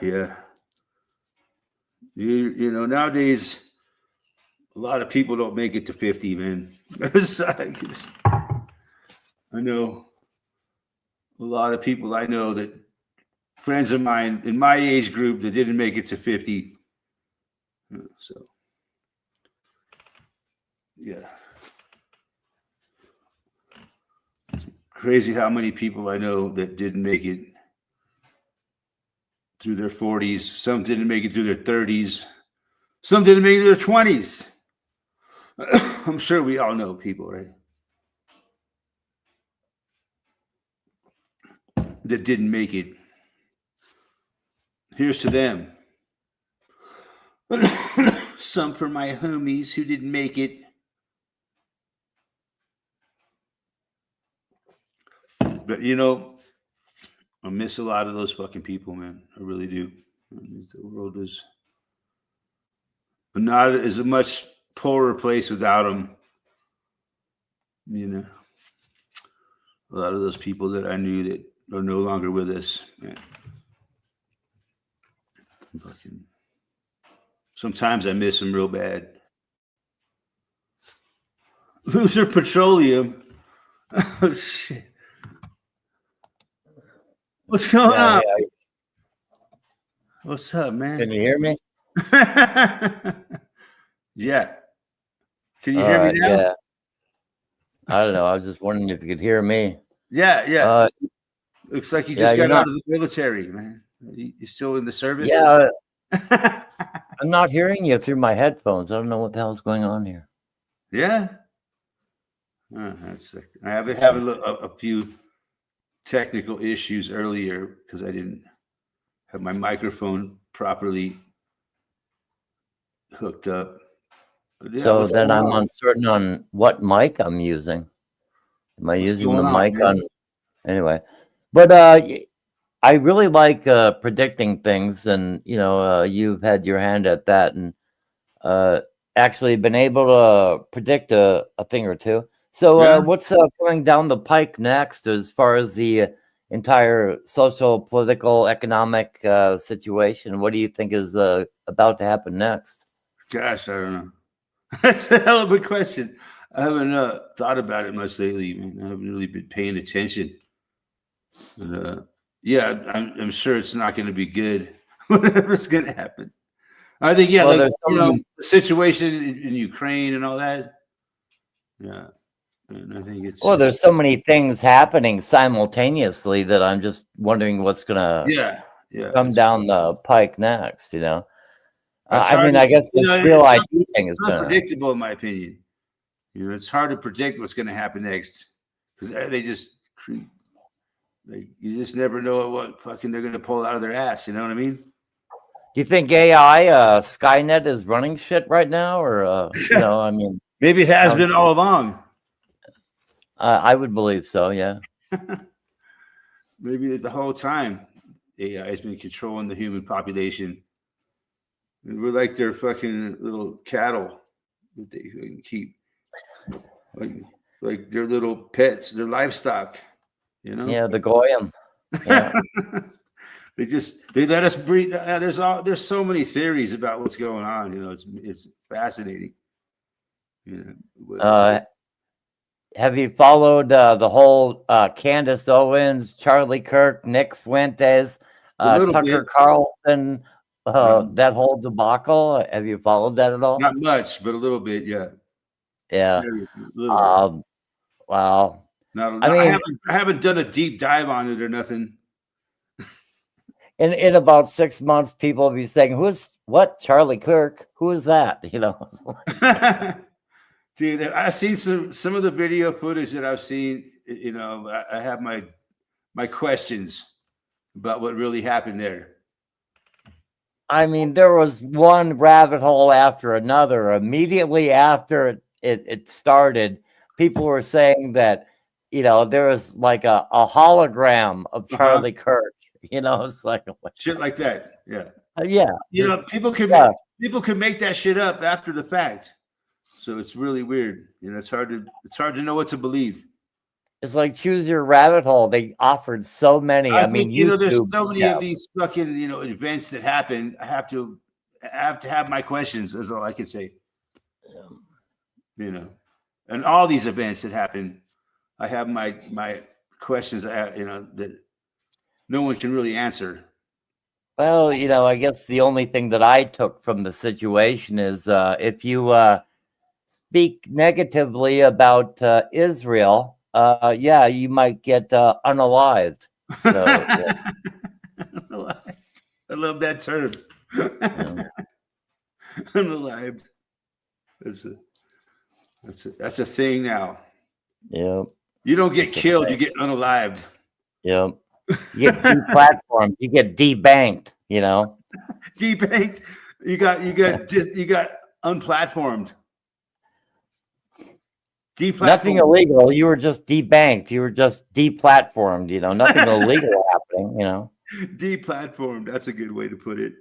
yeah. You know, nowadays, a lot of people don't make it to 50, man. I know a lot of people I know that friends of mine in my age group that didn't make it to 50. So, yeah. It's crazy how many people I know that didn't make it through their 40s. Some didn't make it through their 30s. Some didn't make it through their 20s. I'm sure we all know people, right? That didn't make it. Here's to them. Some for my homies who didn't make it. But, you know, I miss a lot of those fucking people, man. I really do. The world is not as a much poorer place without them. You know, a lot of those people that I knew that are no longer with us, man. Fucking, sometimes I miss them real bad. Loser Petroleum. Oh, shit. What's going on? Yeah. What's up, man? Can you hear me? Yeah. Can you hear me now? Yeah. I don't know. I was just wondering if you could hear me. Yeah. Looks like you just got not out of the military, man. You still in the service? Yeah. I'm not hearing you through my headphones. I don't know what the hell's going on here. Yeah. That's I have been having a few technical issues earlier because I didn't have my microphone properly hooked up. Yeah, so then I'm uncertain on what mic I'm using. Am I using the mic on? Anyway, but I really like predicting things, and you know, you've had your hand at that, and actually been able to predict a thing or two. So what's coming down the pike next as far as the entire social, political, economic situation? What do you think is about to happen next? Gosh, I don't know. That's a hell of a question. I haven't thought about it much lately, man. I haven't really been paying attention. Yeah, I'm sure it's not going to be good. whatever's going to happen. I think, yeah, Well, like, there's so many, the situation in Ukraine and all that. Yeah. And I think well, it's there's so many things happening simultaneously that I'm just wondering what's gonna yeah, yeah. come down the pike next, you know? It's I hard mean, to, I guess this real it's ID thing is gonna, unpredictable in my opinion. It's hard to predict what's going to happen next because they just like you just never know what fucking they're going to pull out of their ass. You know what I mean? do you think AI, Skynet is running shit right now? Or, you know, I mean, Maybe it has how- been all along. I would believe so, yeah. Maybe the whole time AI has been controlling the human population. We're like their fucking little cattle that they can keep, like their little pets, their livestock. Yeah, the Goyim. Yeah. they let us breed. There's so many theories about what's going on. It's fascinating. Have you followed the whole Candace Owens, Charlie Kirk, Nick Fuentes, Tucker bit. Carlson, that whole debacle? Have you followed that at all? Not much, but a little bit, yeah. Yeah. Little Wow. I mean, I haven't done a deep dive on it or nothing. In about 6 months, people will be saying, what? Charlie Kirk? Who is that? You know? Dude, I've seen some of the video footage that I've seen. I have my questions about what really happened there. I mean, there was one rabbit hole after another. Immediately after it started, people were saying that, there was like a hologram of Charlie Kirk. It's like shit like that. Yeah. Yeah. People can make that shit up after the fact. So it's really weird. It's hard to know what to believe. It's like choose your rabbit hole. They offered so many. I mean, YouTube, there's so many of these fucking events that happen. I have to have my questions. Is all I can say. And all these events that happen, I have my questions. That no one can really answer. Well, I guess the only thing that I took from the situation is if you speak negatively about Israel, you might get unalived. So, yeah. I love that term. Unalived. That's a thing now. Yep. You don't get killed, you get unalived. Yep. You get deplatformed, you get debanked, Debanked. You got unplatformed. Nothing illegal. You were just debanked. You were just deplatformed. Nothing illegal happening. Deplatformed. That's a good way to put it.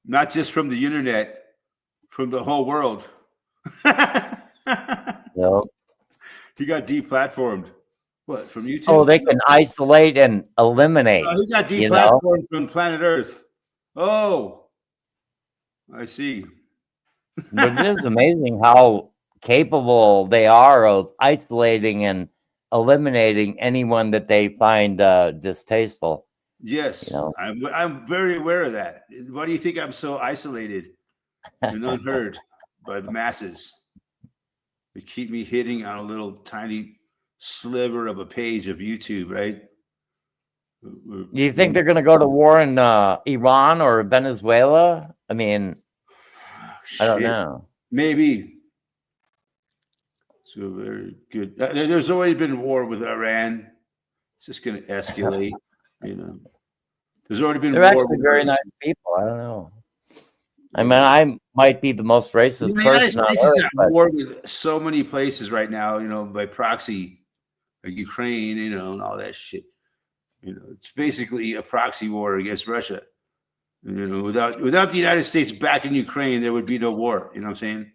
Not just from the internet, from the whole world. Yep. He got deplatformed. What, from YouTube? Oh, they can isolate and eliminate. He got deplatformed from planet Earth. Oh, I see. But it is amazing how capable they are of isolating and eliminating anyone that they find distasteful. Yes, I'm very aware of that. Why do you think I'm so isolated and unheard by the masses? They keep me hitting on a little tiny sliver of a page of YouTube, right? Do you think they're going to go to war in Iran or Venezuela? I mean, I don't know. Maybe. So very good. There's already been war with Iran. It's just going to escalate. There's already been. They're actually very nice people. I don't know. I mean, I might be the most racist person on earth. But war with so many places right now, by proxy, like Ukraine, and all that shit. It's basically a proxy war against Russia. Without the United States backing Ukraine, there would be no war. You know what I'm saying?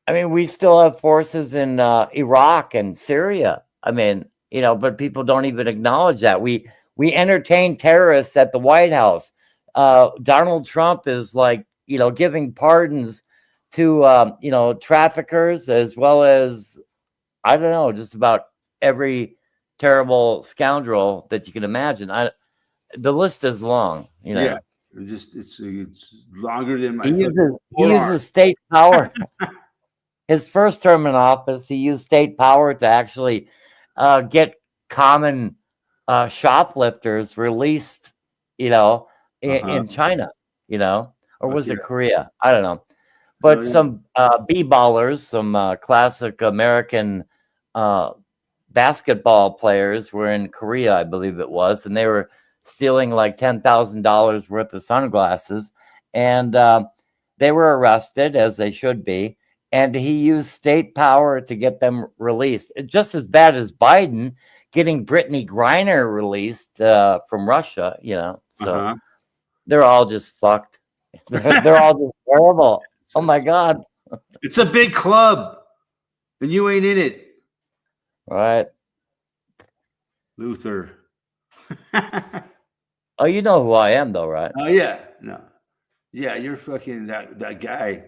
I mean, we still have forces in Iraq and Syria. I mean, but people don't even acknowledge that. We entertain terrorists at the White House. Donald Trump is like, giving pardons to, traffickers as well as, I don't know, just about every terrible scoundrel that you can imagine. The list is long, you know. Yeah, it's longer than my. He uses state power. His first term in office, he used state power to actually get common shoplifters released, you know, in China, you know, or was it Korea? I don't know. But some b-ballers, some classic American basketball players were in Korea, I believe it was, and they were stealing like $10,000 worth of sunglasses, and they were arrested, as they should be, and he used state power to get them released. Just as bad as Biden getting Brittany Griner released from Russia, you know. So they're all just fucked. They're all just terrible. Oh my God. It's a big club, and you ain't in it. Right. Luther. Oh, you know who I am, though, right? Oh, yeah. No. Yeah, you're fucking that guy.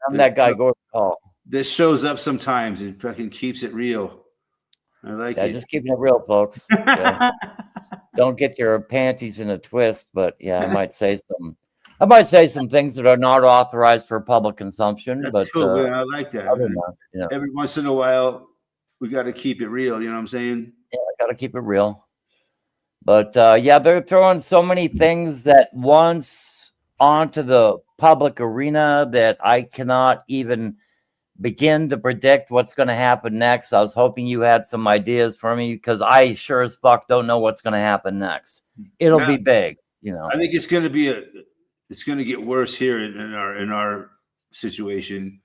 I'm that guy, Gordon Call. This shows up sometimes and fucking keeps it real. I like it. Just keeping it real, folks. Yeah. Don't get your panties in a twist, but yeah, I might say some things that are not authorized for public consumption. That's cool, man. I like that. You know. Every once in a while, we got to keep it real. You know what I'm saying? Yeah, I got to keep it real. But yeah, they're throwing so many things at once onto the public arena that I cannot even begin to predict what's going to happen next. I was hoping you had some ideas for me because I sure as fuck don't know what's going to happen next. It'll be big, you know. I think it's going to get worse here in our situation.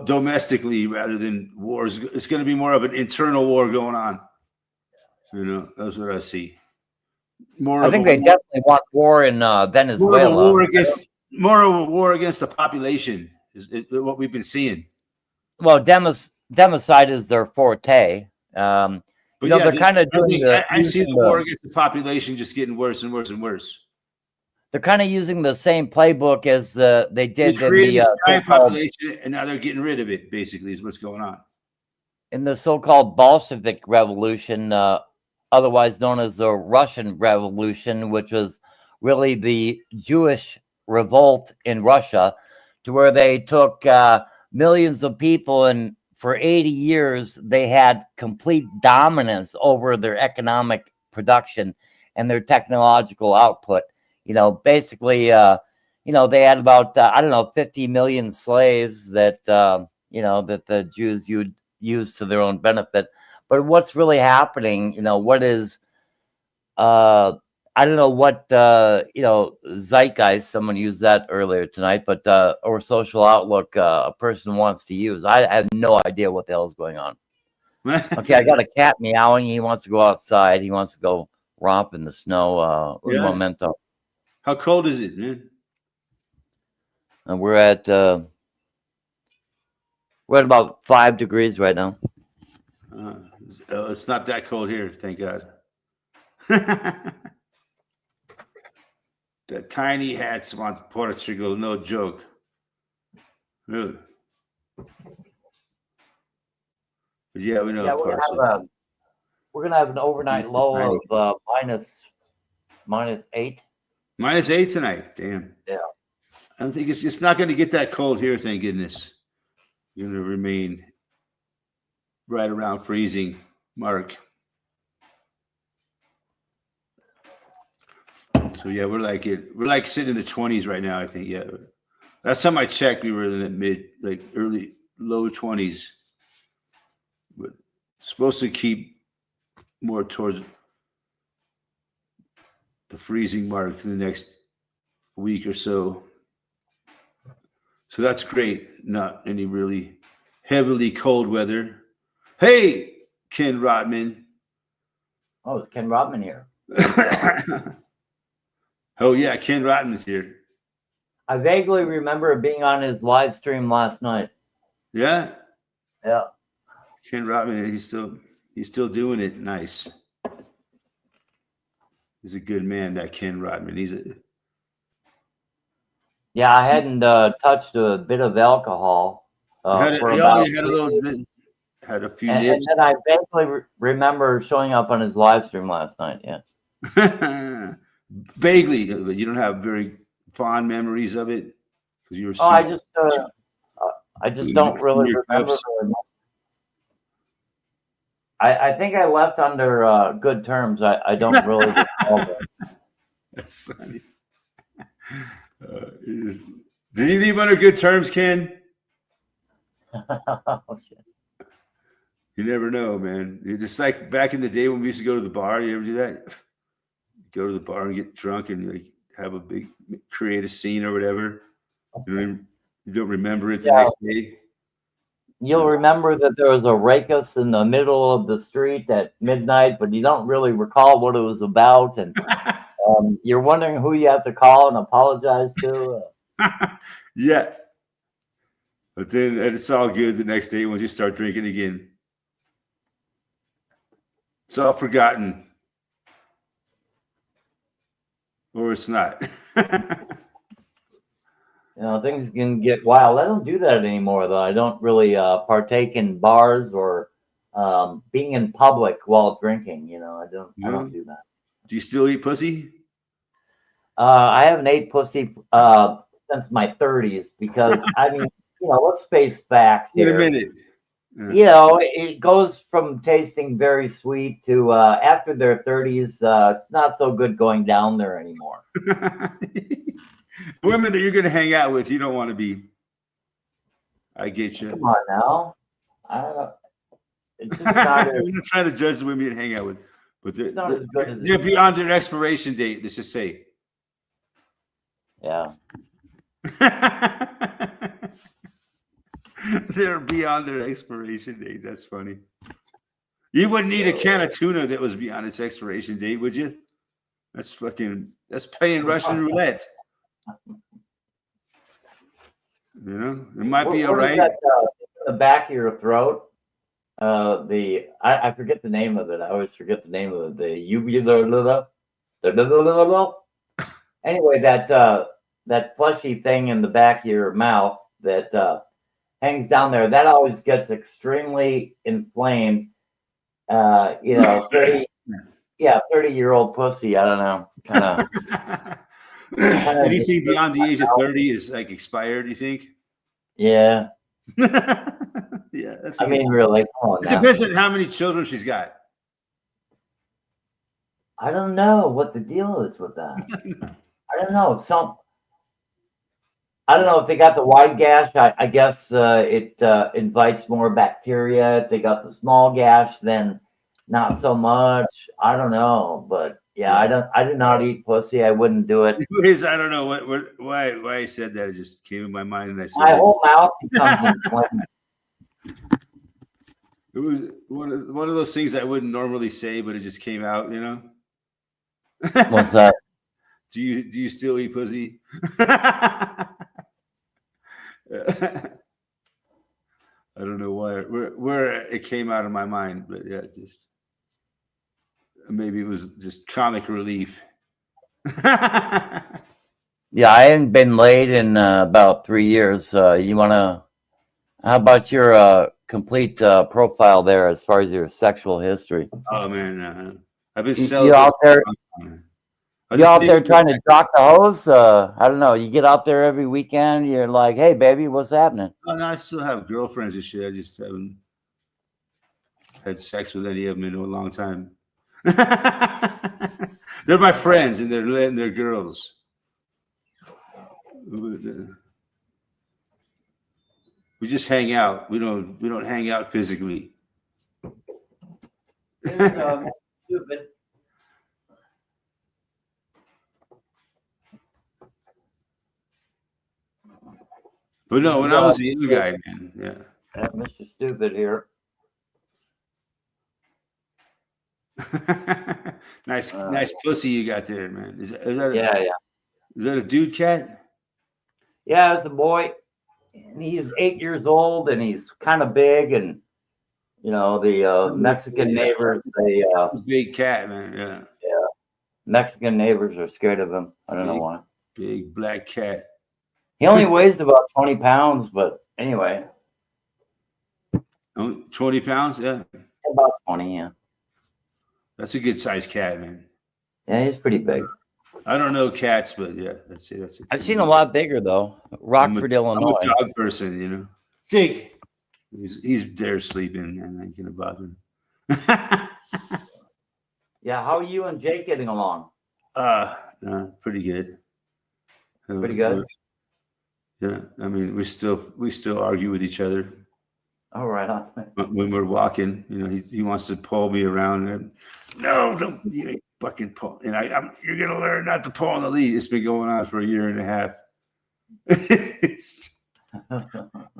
Domestically rather than wars. It's going to be more of an internal war going on. You know, that's what I see. I think they definitely want war in Venezuela. More of a war against the population is what we've been seeing. Well, democide is their forte. But you know, they're kind of doing I see the war against the population just getting worse and worse and worse. They're kind of using the same playbook as they did in the population, and now they're getting rid of it. Basically, is what's going on in the so-called Bolshevik Revolution, otherwise known as the Russian Revolution, which was really the Jewish revolt in Russia, to where they took millions of people, and for 80 years they had complete dominance over their economic production and their technological output. You know, basically, you know, they had about, 50 million slaves that, that the Jews use to their own benefit. But what's really happening, you know, what is, I don't know what, zeitgeist, someone used that earlier tonight, but, or social outlook, a person wants to use. I have no idea what the hell is going on. Okay, I got a cat meowing. He wants to go outside. He wants to go romp in the snow. Un momento. How cold is it, man? And we're at about 5 degrees right now. It's not that cold here, thank God. The tiny hats on Portugal, no joke. Really. But yeah, we know. Yeah, we're gonna have an overnight low of -8. -8 tonight. Damn. Yeah. I don't think it's not going to get that cold here. Thank goodness. You're going to remain right around freezing mark. So yeah, we're like sitting in the 20s right now. I think last time I checked, we were in the early low 20s. But supposed to keep more towards the freezing mark in the next week or so. So that's great. Not any really heavily cold weather. Hey, Ken Rodman. Oh, is Ken Rodman here? Oh, yeah, Ken Rodman's here. I vaguely remember being on his live stream last night. Yeah? Yeah. Ken Rodman, he's still doing it. Nice. He's a good man, that Ken Rodman. Yeah, I hadn't touched a bit of alcohol. I had a few And nips. then I vaguely remember showing up on his live stream last night. Yeah. Vaguely, but you don't have very fond memories of it because you were. Oh, I just don't really remember very much. I think I left under good terms. I don't really recall that. That's funny. Did you leave under good terms, Ken? Oh, shit. You never know, man. You're just like back in the day when we used to go to the bar. You ever do that? Go to the bar and get drunk and like have a big create a scene or whatever. You don't remember it the next day. You'll remember that there was a racist in the middle of the street at midnight, but you don't really recall what it was about, and you're wondering who you have to call and apologize to. Yeah, but then it's all good the next day once you start drinking again. It's all forgotten. Or it's not. Things can get wild. I don't do that anymore, though. I don't really partake in bars or being in public while drinking. I don't do that. Do you still eat pussy? I haven't ate pussy since my 30s because, I mean, let's face facts here. In a minute. It goes from tasting very sweet to after their 30s, it's not so good going down there anymore. Women that you're going to hang out with, you don't want to be. I get you. Come on now. I don't know. It's just not. I'm not trying to judge the women you hang out with, but it's not as good as they're beyond their expiration date. Let's just say. Yeah. They're beyond their expiration date. That's funny. You wouldn't need a can of tuna that was beyond its expiration date, would you? That's paying Russian roulette. It might be all right. That, in the back of your throat. I forget the name of it. I always forget the name of it. Anyway, that fleshy thing in the back of your mouth that hangs down there, that always gets extremely inflamed. 30-year-old pussy. I don't know. Kind of. Anything beyond the age of 30 is like expired, you think? Yeah. Yeah. I mean, really. Come on now. It depends on how many children she's got. I don't know what the deal is with that. I don't know. I don't know if they got the wide gash. I guess it invites more bacteria. If they got the small gash, then not so much. I don't know, but yeah, I do not eat pussy. I wouldn't do it. I don't know why I said that. It just came in my mind, and I said my whole mouth becomes inflamed. It was one of those things I wouldn't normally say, but it just came out. What's that? Do you still eat pussy? I don't know where it came out of my mind, but yeah, just maybe it was just comic relief. Yeah, I haven't been laid in about 3 years. How about your complete profile there as far as your sexual history? Oh man, I've been you out there. You out there trying to jock the hose? I don't know. You get out there every weekend. You're like, "Hey, baby, what's happening?" Oh, no, I still have girlfriends and shit. I just haven't had sex with any of them in a long time. They're my friends, and they're girls. We just hang out. We don't hang out physically. Stupid. But no, when I was a young guy, man, yeah. Mr. Stupid here. nice pussy you got there, man. Is that Is that a dude cat? Yeah, it's a boy. And he's 8 years old, and he's kind of big, and the Mexican neighbors, big cat, man. Yeah. Mexican neighbors are scared of him. I don't know why. Big black cat. He only weighs about 20 pounds, but anyway. Oh, 20 pounds? Yeah. About 20, yeah. That's a good sized cat, man. Yeah, he's pretty big. I don't know cats, but yeah, that's it. That's I've seen a lot bigger though. Rockford, I'm a Illinois. dog person, you know. Jake, he's there sleeping, and I ain't gonna bother him. Yeah, how are you and Jake getting along? Pretty good. Pretty good. Yeah, I mean, we still argue with each other. All right. When we're walking, you know, he wants to pull me around. And, no, don't you ain't fucking pull. And you're gonna learn not to pull on the lead. It's been going on for a year and a half.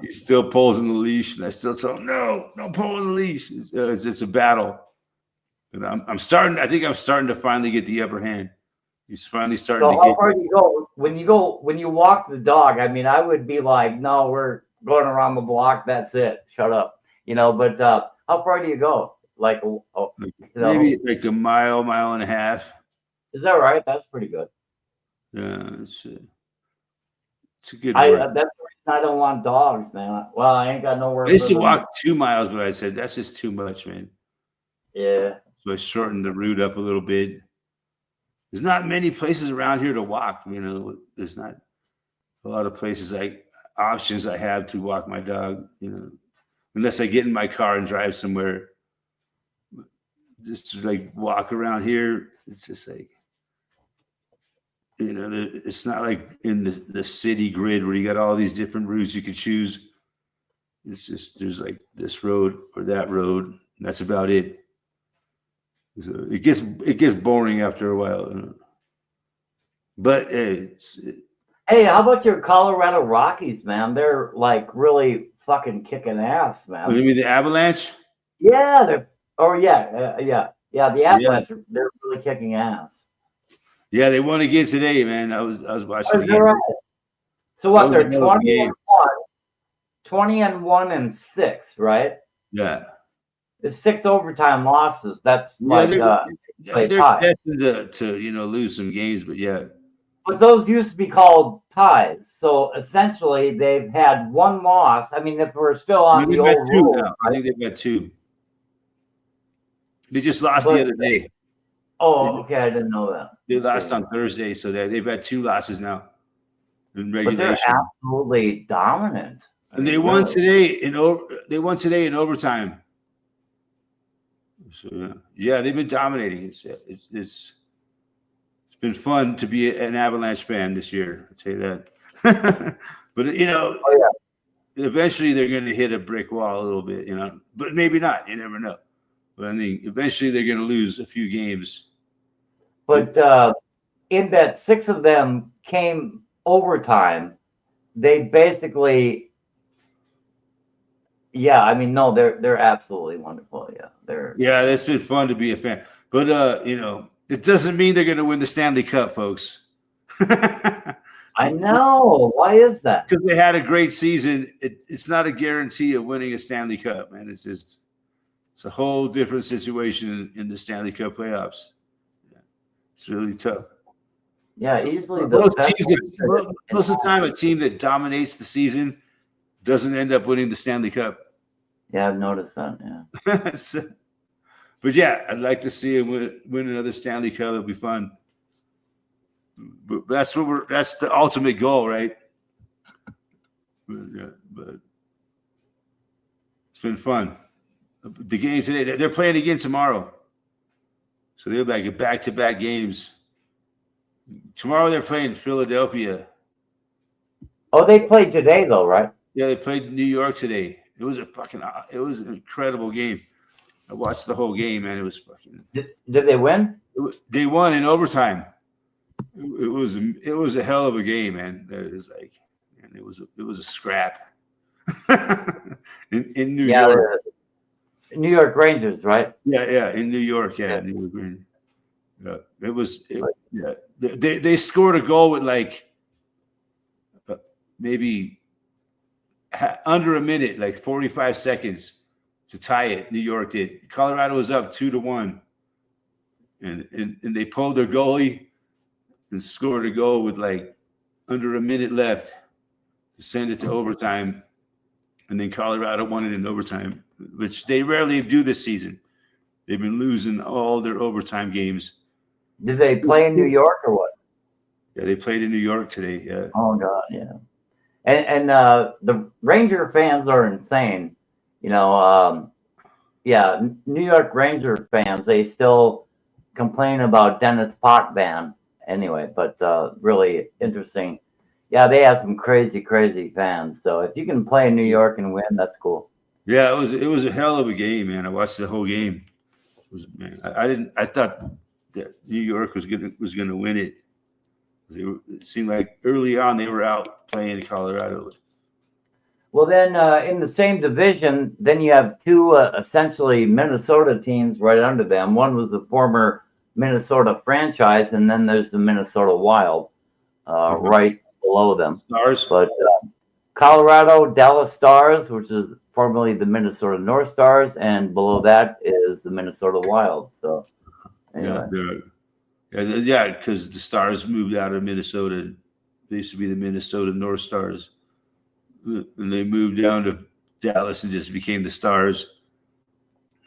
He still pulls in the leash, and I still tell him, no, don't pull in the leash. It's a battle. And I'm starting. I think I'm starting to finally get the upper hand. He's finally starting to get. So how far do you go? When you walk the dog? I mean, I would be like, no, we're going around the block. That's it. Shut up. You know. But how far do you go? Like, maybe like a mile and a half. Is that right? That's pretty good. Yeah, it's a good. That's the reason I don't want dogs, man. Well, I ain't got nowhere. I used to walk 2 miles, but I said that's just too much, man. Yeah. So I shortened the route up a little bit. There's not many places around here to walk. You know, there's not a lot of places options I have to walk my dog. You know, unless I get in my car and drive somewhere. Just to like walk around here, it's just like, you know, it's not like in the city grid where you got all these different routes you could choose. It's just there's like this road or that road. And that's about it. So it gets boring after a while. You know? But hey, how about your Colorado Rockies, man? They're like really fucking kicking ass, man. You mean the Avalanche? Yeah, the Avalanche. Yeah. They're really kicking ass. Yeah, they won again today, man. I was watching. Is that right? So what? They're 20-1-6, right? Yeah. There's 6 overtime losses. That's they're destined to lose some games, but yeah. But those used to be called ties. So essentially, they've had 1 loss. I mean, if we're still on the old rule, now. I think they've got 2. They just lost the other day. Oh, okay. I didn't know that. They lost on Thursday, so they've had 2 losses now in regulation. But they're absolutely dominant. And they won today in overtime. So yeah, they've been dominating. It's been fun to be an Avalanche fan this year. I'll tell you that. But eventually they're going to hit a brick wall a little bit, you know. But maybe not. You never know. But I think eventually they're going to lose a few games. But in that 6 of them came overtime, they basically. Yeah, I mean, no, they're absolutely wonderful. Yeah, it's been fun to be a fan, but it doesn't mean they're going to win the Stanley Cup, folks. I know. Why is that? Because they had a great season. It's not a guarantee of winning a Stanley Cup, man. It's a whole different situation in the Stanley Cup playoffs. Yeah, it's really tough. Yeah, easily. Most of the time, a team that dominates the season doesn't end up winning the Stanley Cup. Yeah, I've noticed that. Yeah. But yeah, I'd like to see him win another Stanley Cup. It'll be fun. But that's the ultimate goal, right? But it's been fun. The game today, they're playing again tomorrow. So they're back-to-back games. Tomorrow they're playing Philadelphia. Oh, they played today though, right? Yeah, they played New York today. It was an incredible game. I watched the whole game, man. It was fucking. Did they win? They won in overtime. It was a hell of a game, man. It was a scrap. in New York. New York Rangers, right? Yeah, in New York, New York Rangers. Yeah, they scored a goal with like maybe under a minute, like 45 seconds to tie it. New York did. Colorado was up 2-1, and they pulled their goalie and scored a goal with like under a minute left to send it to overtime, and then Colorado won it in overtime. which they rarely do this season. They've been losing all their overtime games. Did they play in New York or what? Yeah, they played in New York today. Yeah. Oh God, yeah. And the Ranger fans are insane. You know, yeah, New York Ranger fans, they still complain about Dennis Potvin anyway, but really interesting. Yeah, they have some crazy fans. So if you can play in New York and win, that's cool. Yeah, it was a hell of a game, man. I watched the whole game. I thought that New York was gonna win it. It seemed like early on they were out playing Colorado. Well, then in the same division, then you have two essentially Minnesota teams right under them. One was the former Minnesota franchise, and then there's the Minnesota Wild right below them. Stars. But Colorado Dallas Stars, which is formerly the Minnesota North Stars, and below that is the Minnesota Wild. So anyway. Yeah, because the Stars moved out of Minnesota. They used to be the Minnesota North Stars. And they moved down to Dallas and just became the Stars.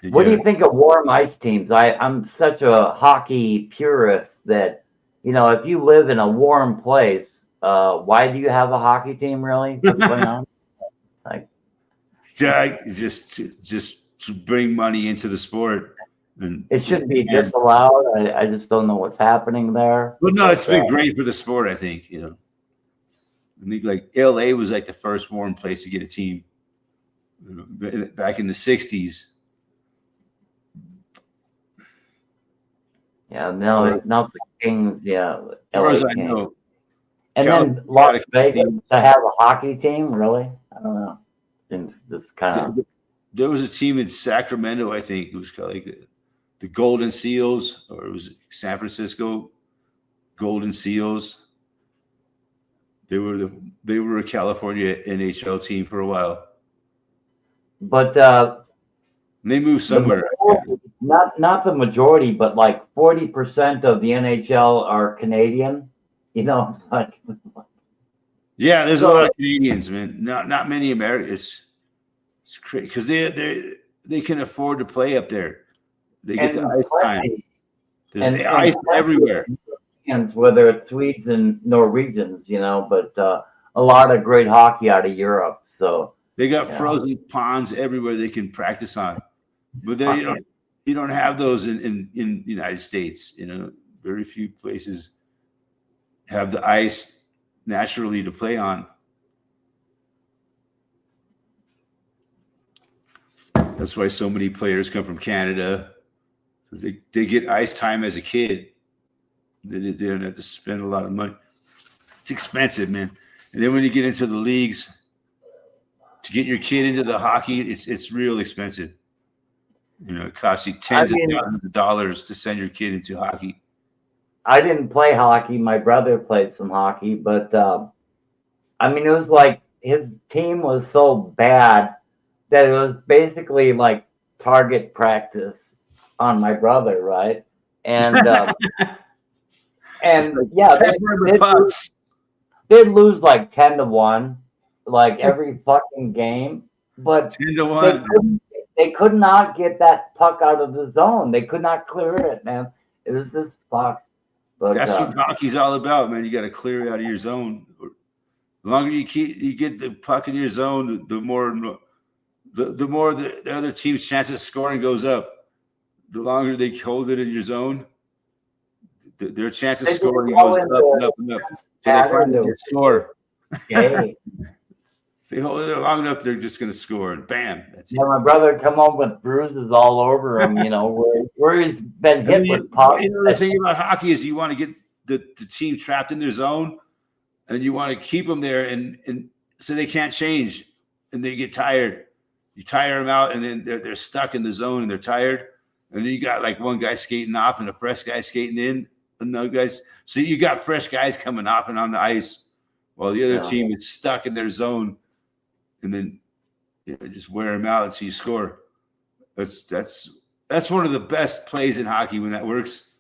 And what do you think of warm ice teams? I'm such a hockey purist that, you know, if you live in a warm place, why do you have a hockey team really? What's going on? Like, just to bring money into the sport. And it shouldn't be disallowed. I just don't know what's happening there. Well, no, it's been great for the sport, I think, you know. I think like LA was like the first warm place to get a team, you know, back in the 60s. Yeah, now it's the Kings, yeah. As far as I Kings. know. And then Las Vegas to have a hockey team, really? I don't know. Seems this kind of. There was a team in Sacramento, I think. It was called like the Golden Seals, or it was San Francisco Golden Seals. They were a California NHL team for a while. But they moved somewhere. Not the majority, but like 40% of the NHL are Canadian. You know, it's like. Yeah, there's a lot of Canadians, man. Not many Americans. It's crazy because they can afford to play up there. They get the ice time. There's ice everywhere. Whether it's Swedes and Norwegians, you know, but a lot of great hockey out of Europe. So they got frozen ponds everywhere they can practice on, but you don't have those in the United States. You know, very few places have the ice naturally to play on. That's why so many players come from Canada, because they get ice time as a kid. They don't have to spend a lot of money. It's expensive, man. And then when you get into the leagues, to get your kid into the hockey, it's real expensive. You know, it costs you tens of thousands of dollars to send your kid into hockey. I didn't play hockey. My brother played some hockey, but I mean, it was like his team was so bad that it was basically like target practice on my brother, right? And and like, yeah, they'd lose like 10-1, like every fucking game. But 10-1. They could not get that puck out of the zone. They could not clear it, man. It was just fuck. But that's what hockey's all about, man. You got to clear it out of your zone. The longer you get the puck in your zone, the more the other team's chance of scoring goes up. The longer they hold it in your zone, their chance of scoring goes up and up and up. So they finally score. If they hold it there long enough, they're just going to score, and bam, that's it. Yeah, my brother come home with bruises all over him, you know, where he's been hit with pucks. You know, the thing about hockey is you want to get the team trapped in their zone, and you want to keep them there, and so they can't change, and they get tired. You tire them out, and then they're stuck in the zone, and they're tired. And then you got like one guy skating off and a fresh guy skating in, another guys. So you got fresh guys coming off and on the ice, while the other team is stuck in their zone. And then just wear them out until you score. That's one of the best plays in hockey when that works.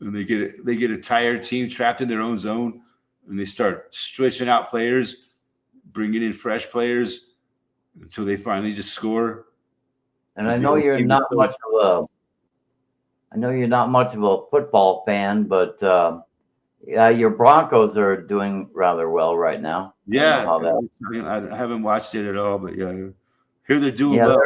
And they get a tired team trapped in their own zone, and they start switching out players, bringing in fresh players until they finally just score. And I know you're not much of a football fan, but yeah, your Broncos are doing rather well right now. Yeah, I haven't watched it at all, but yeah, here they're doing well.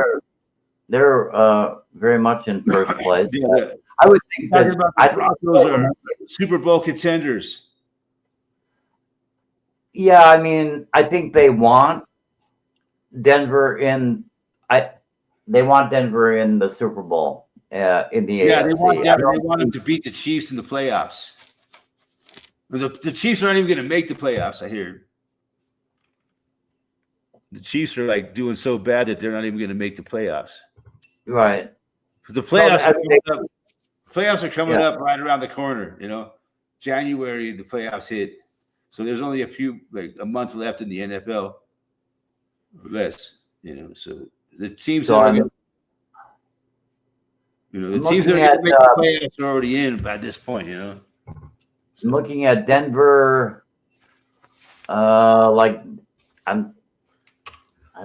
They're very much in first place. Yeah, I would think that the Broncos are Super Bowl contenders. Yeah, I mean, I think they want Denver in. They want Denver in the Super Bowl in the AFC. They want Denver. They want them to beat the Chiefs in the playoffs. The Chiefs aren't even going to make the playoffs. I hear the Chiefs are like doing so bad that they're not even going to make the playoffs. Right. Because the playoffs, playoffs are coming up right around the corner. You know, January the playoffs hit, so there's only a month left in the NFL, or less. You know, so the teams that are going to make the playoffs are already in by this point. You know, I'm looking at Denver. I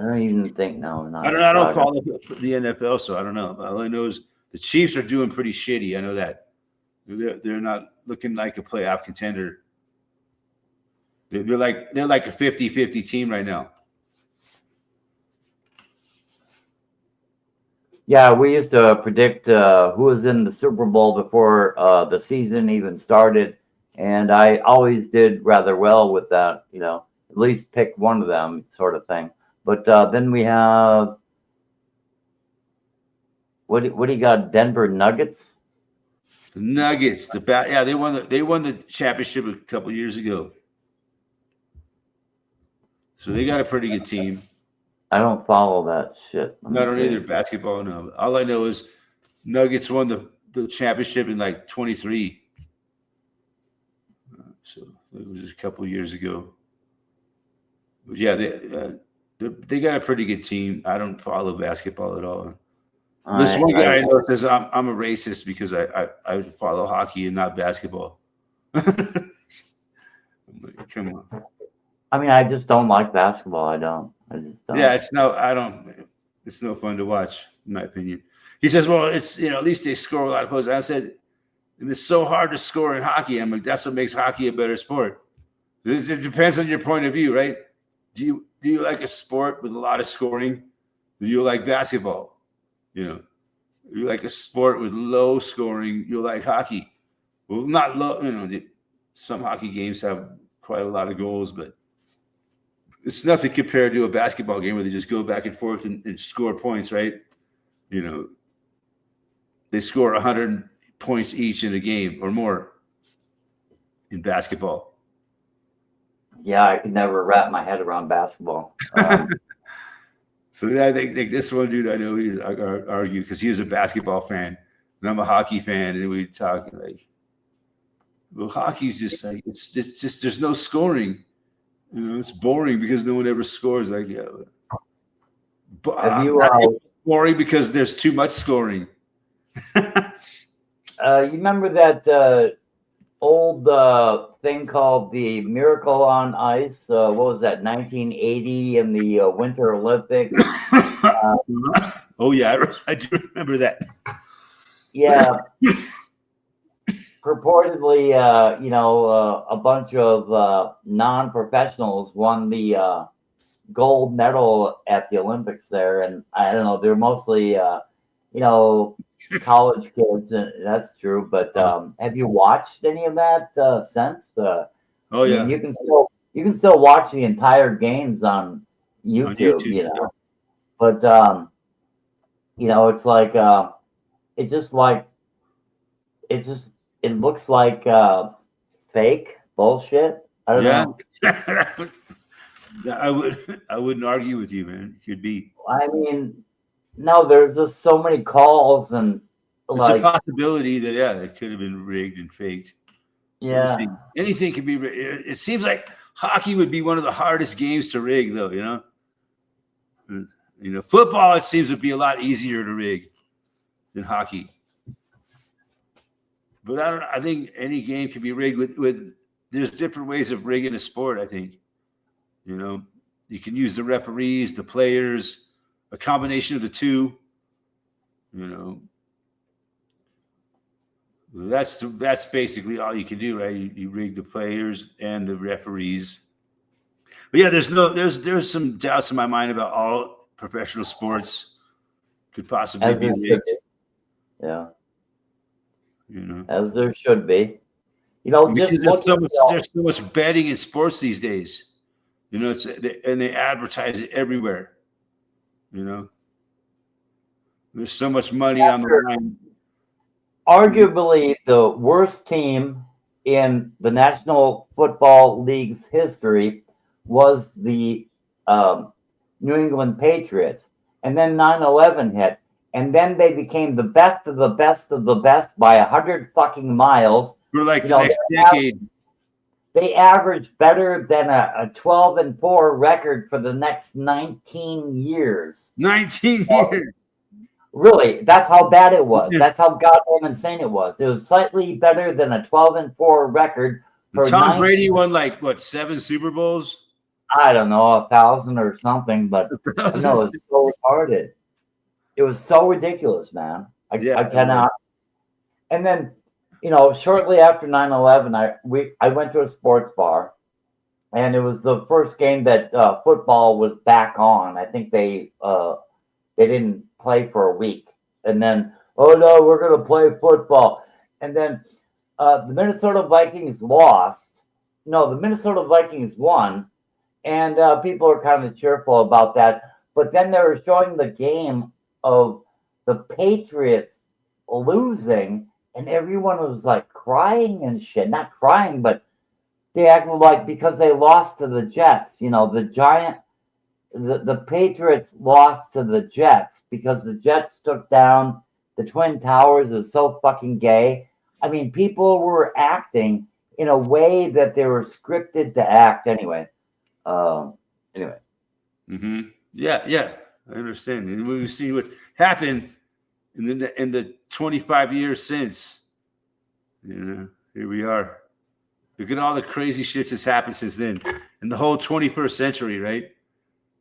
don't even think. No, I don't follow the NFL, so I don't know. All I know is the Chiefs are doing pretty shitty. I know that they're not looking like a playoff contender. They're like a 50-50 team right now. Yeah, we used to predict who was in the Super Bowl before the season even started, and I always did rather well with that. You know, at least pick one of them, sort of thing. But then we have what do you got? Denver Nuggets. The Nuggets, they won the championship a couple years ago, so they got a pretty good team. I don't follow that shit. I don't either. Basketball, no. All I know is Nuggets won the championship in like 23. So it was just a couple of years ago. But yeah, they got a pretty good team. I don't follow basketball at all. This one guy I know says I'm a racist because I follow hockey and not basketball. I'm like, come on. I mean, I just don't like basketball. I just don't. Yeah, it's no fun to watch, in my opinion. He says, well, it's, at least they score a lot of points. I said, and it's so hard to score in hockey. I'm like, that's what makes hockey a better sport. It depends on your point of view, right? Do you like a sport with a lot of scoring? Do you like basketball? You like a sport with low scoring, you like hockey. Well, not low, some hockey games have quite a lot of goals, but it's nothing compared to a basketball game where they just go back and forth and score points, right? They score 100 points each in a game or more in basketball. Yeah, I could never wrap my head around basketball. So I think this one dude I know, he's argued because he was a basketball fan and I'm a hockey fan, and we talk like, well, hockey's just like it's just there's no scoring. It's boring because no one ever scores. Like, yeah, but boring because there's too much scoring. You remember that old thing called the Miracle on Ice? What was that? 1980 in the Winter Olympics. Oh yeah, I do remember that. Yeah. Purportedly, a bunch of non-professionals won the gold medal at the Olympics there, and I don't know, they're mostly, college kids, and that's true. But have you watched any of that since? Oh yeah, you can still watch the entire games on YouTube. But it's like it looks like fake bullshit. I don't know. I wouldn't argue with you, man. It could be. I mean, no, there's just so many calls, and it's a possibility that it could have been rigged and faked. Yeah, anything can be rigged. It seems like hockey would be one of the hardest games to rig, though. Football, it seems to be a lot easier to rig than hockey. But I think any game can be rigged with there's different ways of rigging a sport, I think. You can use the referees, the players, a combination of the two. You know, that's basically all you can do, right? You rig the players and the referees. But yeah, there's some doubts in my mind about all professional sports could possibly As be there should rigged. be. Yeah, You know, as there should be. You know, because just look at there's so much betting in sports these days. You know, and they advertise it everywhere. You know, there's so much money on the line. arguably the worst team in the National Football League's history was the New England Patriots. And then 9/11 hit. And then they became the best of the best of the best by 100 fucking miles. For like the next decade. They averaged better than a 12-4 record for the next 19 years. 19 years. Really, that's how bad it was. That's how goddamn insane it was. It was slightly better than a 12-4 record. For Tom Brady won like what, 7 Super Bowls? I don't know, 1,000 or something, but no, it's so retarded. It was so ridiculous, man. I cannot. And then, you know, shortly after 9/11, I went to a sports bar, and it was the first game that football was back on. I think they didn't play for a week, and then, oh no, we're gonna play football, and then the Minnesota Vikings lost. No, the Minnesota Vikings won, and people are kind of cheerful about that. But then they were showing the game of the Patriots losing, and everyone was like crying and shit. Not crying, but they acted like because they lost to the Jets. You know, the Patriots lost to the Jets because the Jets took down the Twin Towers. It was so fucking gay. I mean, people were acting in a way that they were scripted to act anyway. Mm-hmm. Yeah, I understand. And we see what happened in the 25 years since. You know, here we are. Look at all the crazy shit that's happened since then, in the whole 21st century, right?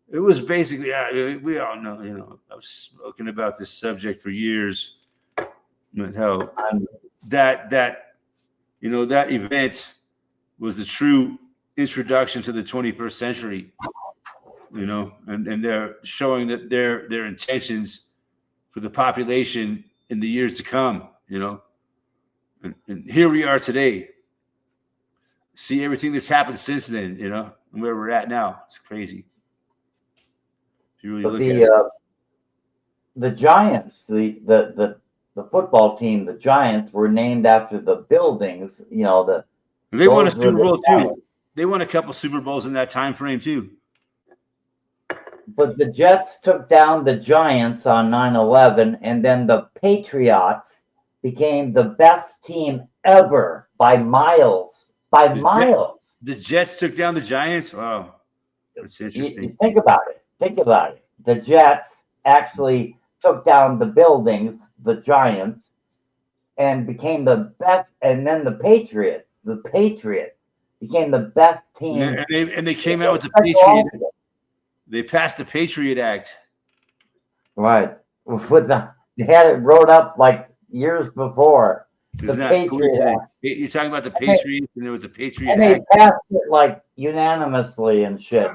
It was basically, we all know, you know, I've spoken about this subject for years, but how that you know, that event was the true introduction to the 21st century, you know, and they're showing that their intentions for the population in the years to come, you know, and here we are today. See everything that's happened since then, you know, and where we're at now. It's crazy. If you really look at it. The Giants, the football team, the Giants were named after the buildings. You know, they won a Super Bowl too. They won a couple Super Bowls in that time frame too. But the Jets took down the Giants on 9/11, and then the Patriots became the best team ever by miles. By miles. The Jets took down the Giants? Wow. That's interesting. You think about it. Think about it. The Jets actually took down the buildings, the Giants, and became the best. And then the Patriots became the best team. And they came out with the Patriot. They passed the Patriot Act. Right. They had it wrote up like years before. The Patriot Act. You're talking about the Patriots, and there was the Patriot Act. And they passed it like unanimously and shit.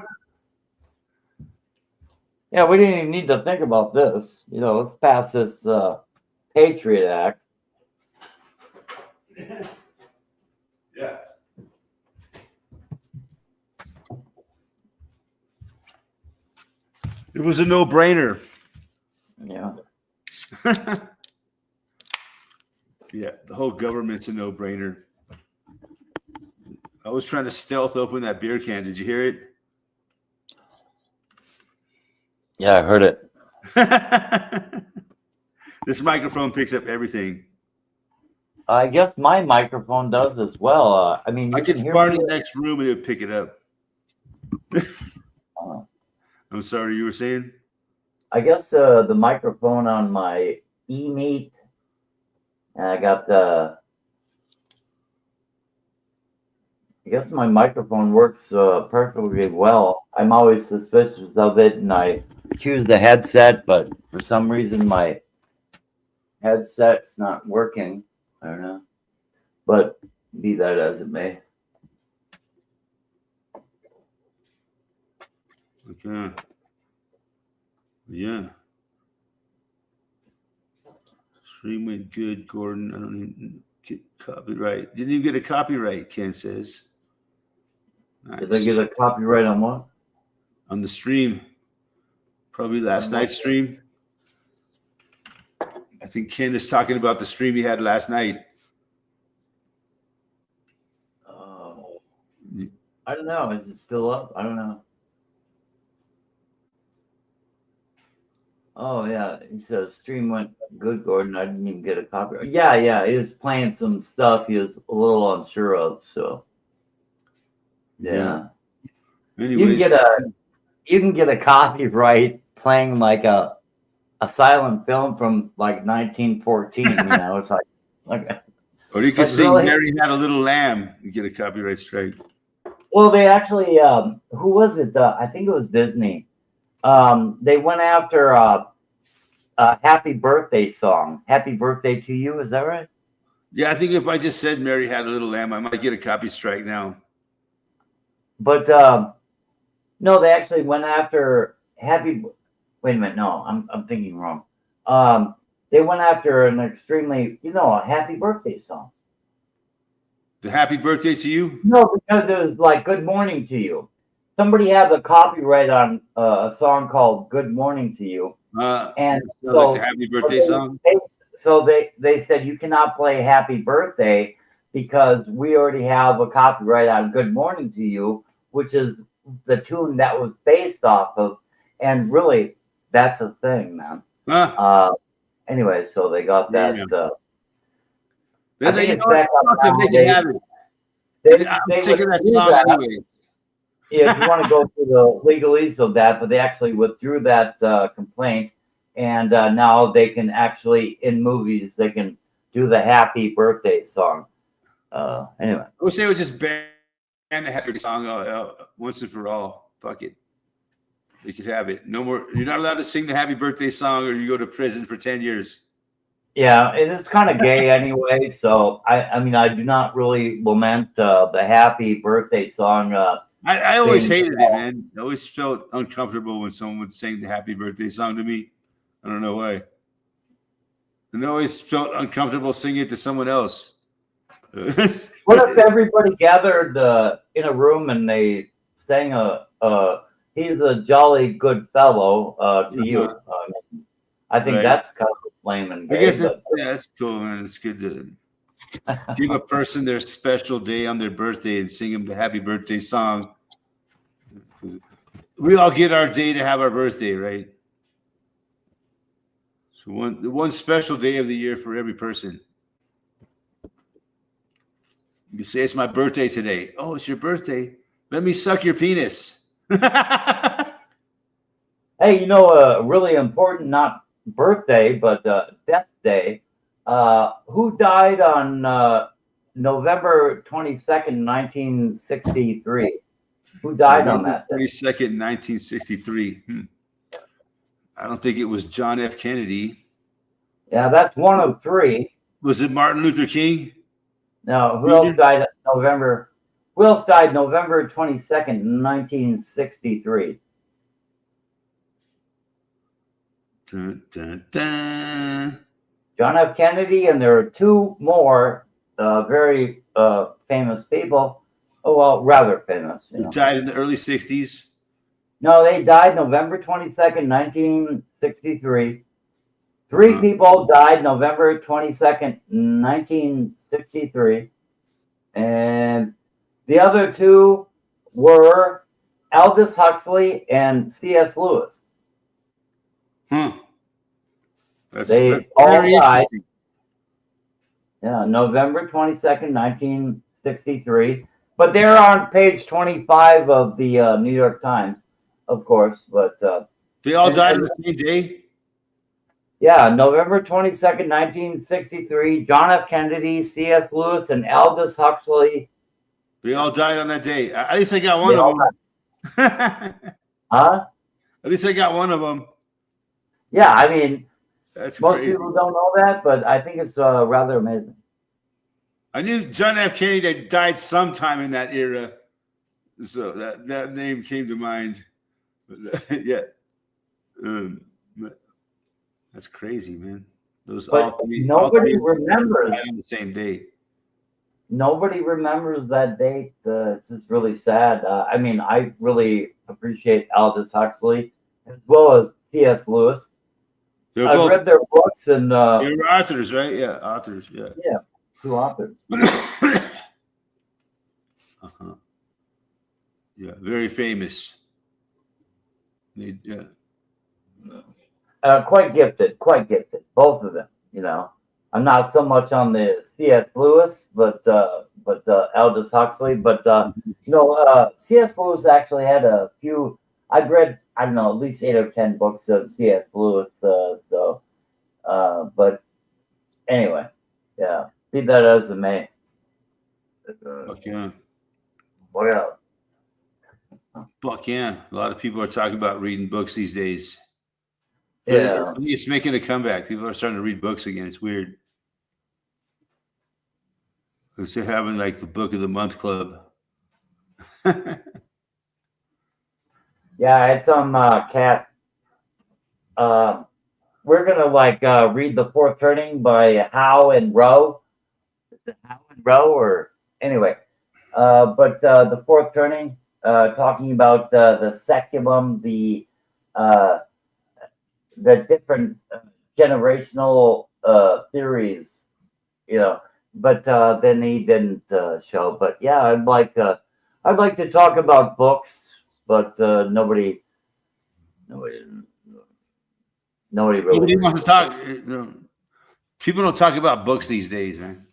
Yeah, we didn't even need to think about this. You know, let's pass this Patriot Act. Yeah. It was a no-brainer. Yeah. Yeah, the whole government's a no-brainer. I was trying to stealth open that beer can. Did you hear it? Yeah, I heard it. This microphone picks up everything. I guess my microphone does as well. I mean, I could fart in the next room and it would pick it up. I'm sorry, you were saying? I guess the microphone on my eMeet, and I got I guess my microphone works perfectly well. I'm always suspicious of it, and I choose the headset, but for some reason my headset's not working. I don't know. But be that as it may. Okay. Yeah. Stream went good, Gordon. I don't even get copyright. Didn't even get a copyright, Ken says. Nice. Did they get a copyright on what? On the stream. Probably last night's stream. I think Ken is talking about the stream he had last night. I don't know. Is it still up? I don't know. Oh, yeah. He says stream went good, Gordon. I didn't even get a copyright. Yeah. He was playing some stuff he was a little unsure of. So, yeah. Anyways, You can get a copyright playing like a silent film from like 1914. You know, it's like. Or you can sing really? Mary Had a Little Lamb and get a copyright strike. Well, they actually, who was it? I think it was Disney. They went after a Happy Birthday song. Happy Birthday to You. Is that right? Yeah, I think if I just said Mary Had a Little Lamb, I might get a copy strike now. But no, they actually went after Happy. Wait a minute. No, I'm thinking wrong. They went after an extremely, a Happy Birthday song. The Happy Birthday to You? No, because it was like Good Morning to You. Somebody had the copyright on a song called Good Morning to You. And so, like the Happy Birthday song? They said you cannot play Happy Birthday because we already have a copyright on Good Morning to You, which is the tune that was based off of. And really, that's a thing, man. Anyway, so they got that. Then they can have it. I'm sick of that song anyway. Yeah, if you want to go through the legalese of that, but they actually withdrew that complaint, and now they can actually, in movies, they can do the Happy Birthday song. Anyway. I wish they would just ban the Happy Birthday song once and for all. Fuck it. You could have it. No more. You're not allowed to sing the Happy Birthday song, or you go to prison for 10 years. Yeah, it is kind of gay anyway. So I mean, I do not really lament the Happy Birthday song. I always hated it, man. I always felt uncomfortable when someone would sing the Happy Birthday song to me. I don't know why. And I always felt uncomfortable singing it to someone else. What if everybody gathered in a room and they sang "He's a Jolly Good Fellow" to you? I think that's kind of lame and gay. I guess that's cool, man. It's good to give a person their special day on their birthday and sing them the Happy Birthday song. We all get our day to have our birthday, right? So one special day of the year for every person. You say, it's my birthday today. Oh, it's your birthday. Let me suck your penis. Hey, a really important, not birthday, but death day. Who died on November 22nd, 1963? Who died on that day? 22nd, 1963. I don't think it was John F. Kennedy. Yeah, that's one of three. Was it Martin Luther King? No, who else died November 22nd, 1963? Dun, dun, dun. John F. Kennedy, and there are two more very famous people. Oh, well, rather famous. He died in the early 60s. No, they died November 22nd, 1963. Three people died November 22nd, 1963. And the other two were Aldous Huxley and C.S. Lewis. They all died. Yeah, November 22nd, 1963. But they're on page 25 of the New York Times, of course. But they all died on the same day? Yeah, November 22nd, 1963. John F. Kennedy, C.S. Lewis, and Aldous Huxley. They all died on that day. At least I got one of them. Huh? At least I got one of them. Yeah, I mean, That's Most crazy. people don't know that, but I think it's rather amazing. I knew John F. Kennedy that died sometime in that era, so that name came to mind. Yeah, um, that's crazy, man. Those But all three nobody died remembers. on the same day. Nobody remembers that date. It's just really sad. I mean, I really appreciate Aldous Huxley as well as C.S. Lewis. They're I've both read their books and they're authors, right? Yeah, authors. Yeah. yeah, two authors. Uh-huh. Yeah, very famous. They, yeah. Quite gifted, both of them. You know, I'm not so much on the C.S. Lewis, but Aldous Huxley. But C.S. Lewis actually had a few. I've read, I don't know, at least 8 or 10 books of C.S. Lewis. But anyway, yeah, be that as it may. Fuck yeah. What else? Fuck yeah. A lot of people are talking about reading books these days. Yeah. It's making a comeback. People are starting to read books again. It's weird. They're having like the book of the month club. Yeah, I had some cat. We're gonna read The Fourth Turning by Howe and Rowe. Is it Howe and Rowe or anyway? But The Fourth Turning, talking about the seculum, uh, the different generational theories, you know. But then he didn't show. But yeah, I'd like to talk about books, but nobody really. Nobody wants to talk. People don't talk about books these days, man.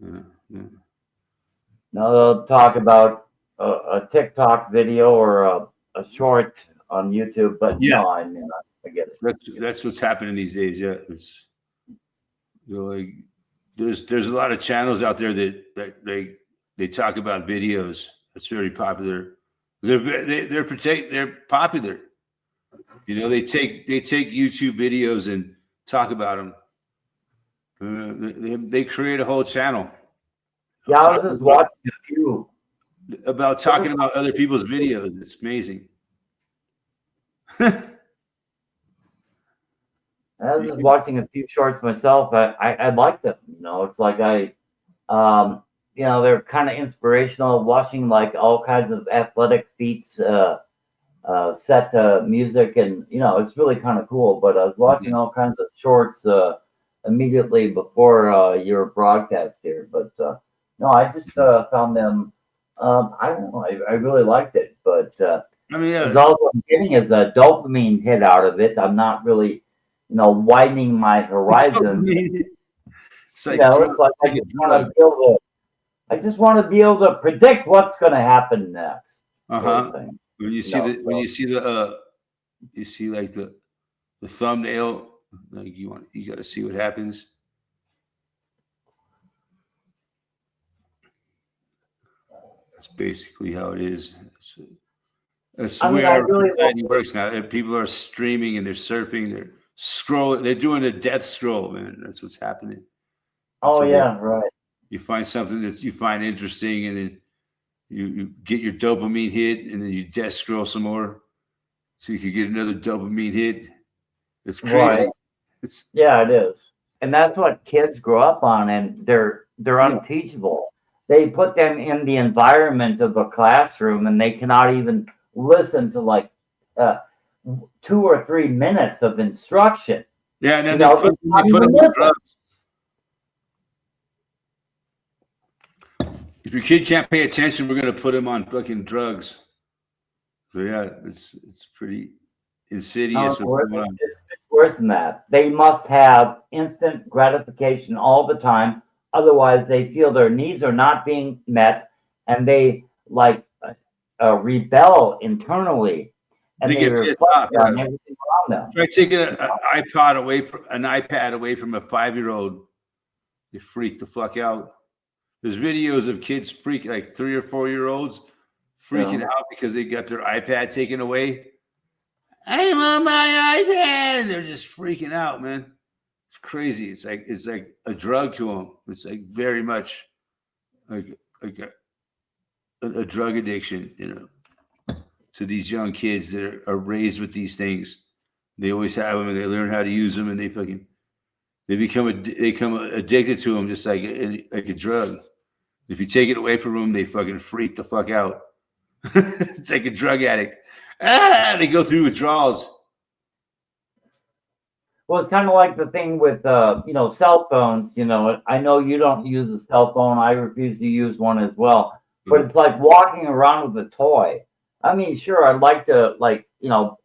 Yeah. No, they'll talk about a TikTok video or a short on YouTube. But Yeah. no, I mean, I get it. That's what's happening these days. Yeah, it's like there's a lot of channels out there that they talk about videos. That's very popular. They're popular. You know, they take YouTube videos and talk about them. They create a whole channel. Yeah, I was just watching a few about talking about other people's videos. It's amazing. I was just watching a few shorts myself. I like them. You know, it's like they're kind of inspirational. Watching like all kinds of athletic feats set to music, and it's really kind of cool. But I was watching all kinds of shorts immediately before your broadcast here. But no, I just found them. I don't know. I really liked it, but I mean, yeah. all I'm getting is a dopamine hit out of it. I'm not really, widening my horizon. It's like, it's like I just want to be able to predict what's going to happen next. When you see you see like the thumbnail, like you got to see what happens. That's basically how it is. That's the way our society works now. People are streaming and they're surfing, they're scrolling, they're doing a death scroll, man. That's what's happening. Oh, yeah, right. You find something that you find interesting, and then you get your dopamine hit, and then you death scroll some more, so you can get another dopamine hit. It's crazy. Right. Yeah, it is, and that's what kids grow up on, and they're unteachable. They put them in the environment of a classroom, and they cannot even listen to like 2 or 3 minutes of instruction. Yeah, and then they put them on drugs. If your kid can't pay attention, we're gonna put him on fucking drugs. So yeah, it's pretty insidious. It's worse than that. They must have instant gratification all the time. Otherwise, they feel their needs are not being met, and they rebel internally, and they reflect on everything around them. Try taking an iPad away from a 5-year-old, you freak the fuck out. There's videos of kids like 3 or 4-year-olds freaking out because they got their iPad taken away. I'm on my iPad. They're just freaking out, man. It's crazy. It's like a drug to them. It's like very much like a drug addiction, you know, to these young kids that are raised with these things. They always have them, and they learn how to use them, and they become addicted to them, just like a drug. If you take it away from them, they fucking freak the fuck out. It's like a drug addict. They go through withdrawals. Well, it's kind of like the thing with cell phones. You know, I know you don't use a cell phone. I refuse to use one as well. But it's like walking around with a toy. I mean, sure, I'd like to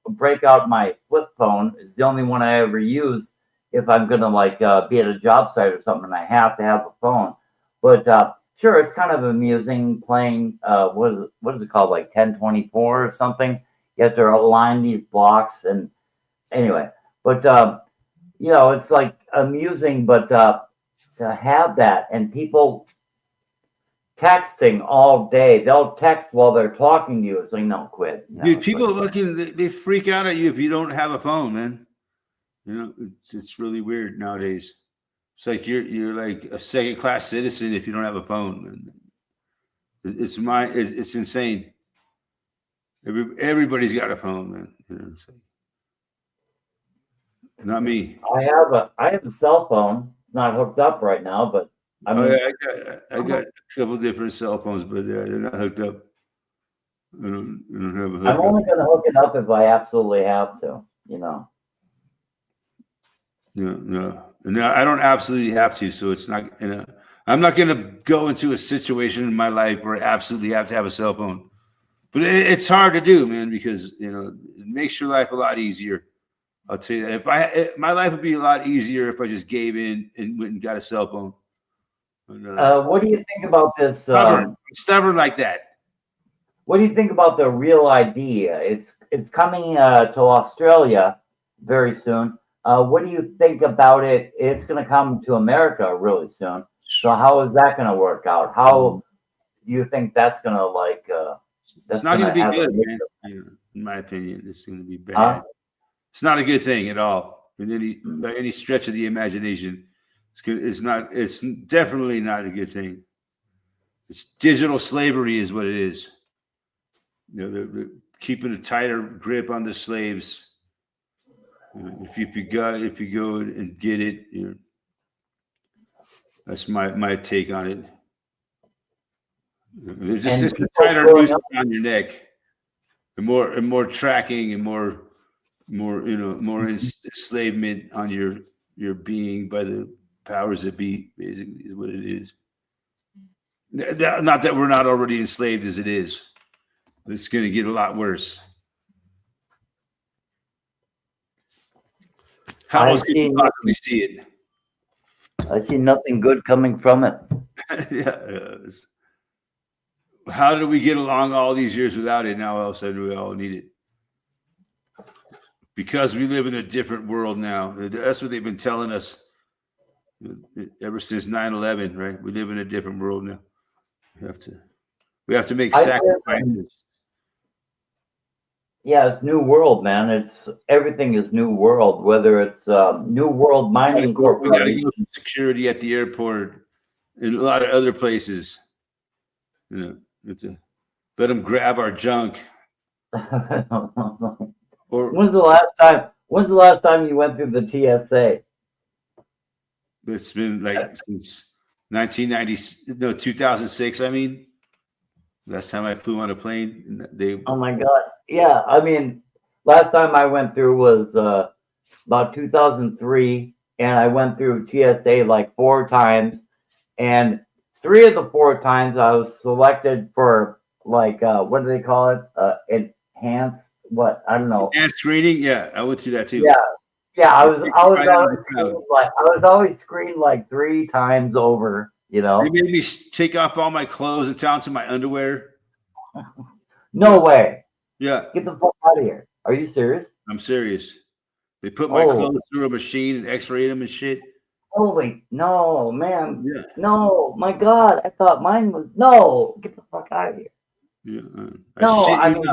break out my flip phone. It's the only one I ever use if I'm gonna be at a job site or something, and I have to have a phone. But sure, it's kind of amusing playing. What is it called? Like 1024 or something. You have to align these blocks, and anyway. But it's like amusing. But to have that, and people texting all day, they'll text while they're talking to you. It's like, no, quit. Dude, people they freak out at you if you don't have a phone, man. You know, it's really weird nowadays. It's like you're like a second class citizen if you don't have a phone. It's insane. Everybody's got a phone, man. You know, not me. I have a cell phone. It's not hooked up right now, but I got a couple different cell phones, but they're not hooked up. I don't have a hookup. I'm only going to hook it up if I absolutely have to. You know. No, I don't absolutely have to. So it's not. I'm not going to go into a situation in my life where I absolutely have to have a cell phone. But it's hard to do, man, because it makes your life a lot easier. I'll tell you that. My life would be a lot easier if I just gave in and went and got a cell phone. What do you think about this? Stubborn like that. What do you think about the Real ID? It's coming to Australia very soon. What do you think about it? It's going to come to America really soon. So how is that going to work out? How do you think that's going to it's not going to be good, man. In my opinion, it's going to be bad. It's not a good thing at all. By any stretch of the imagination, it's good. It's definitely not a good thing. It's digital slavery, is what it is. They're keeping a tighter grip on the slaves. If you go and get it, that's my take on it. There's just a tighter noose on your neck, and more tracking, and more enslavement on your being by the powers that be. Basically, is what it is. Not that we're not already enslaved as it is. It's going to get a lot worse. How else can you possibly see it? I see nothing good coming from it. Yeah. How did we get along all these years without it? Now all of a sudden we all need it. Because we live in a different world now. That's what they've been telling us ever since 9/11, right? We live in a different world now. We have to make sacrifices. Yeah, it's new world, man. Everything is new world. Whether it's New World Mining Corporation, we got to go to security at the airport and a lot of other places. Let them grab our junk. When's the last time you went through the TSA? It's been since 2006. I mean, last time I flew on a plane. Oh my God. Yeah, I mean, last time I went through was about 2003, and I went through TSA like 4 times, and 3 of the 4 times I was selected for what do they call it? Enhanced what? I don't know. Enhanced screening. Yeah, I went through that too. Yeah. I was always screened like 3 times over. They made me take off all my clothes and down to my underwear. No way. Yeah. Get the fuck out of here. Are you serious? I'm serious. They put my clothes through a machine and x-rayed them and shit. Holy, no, man. Yeah. No, my God. I thought mine was, no, get the fuck out of here. Yeah. No, I mean,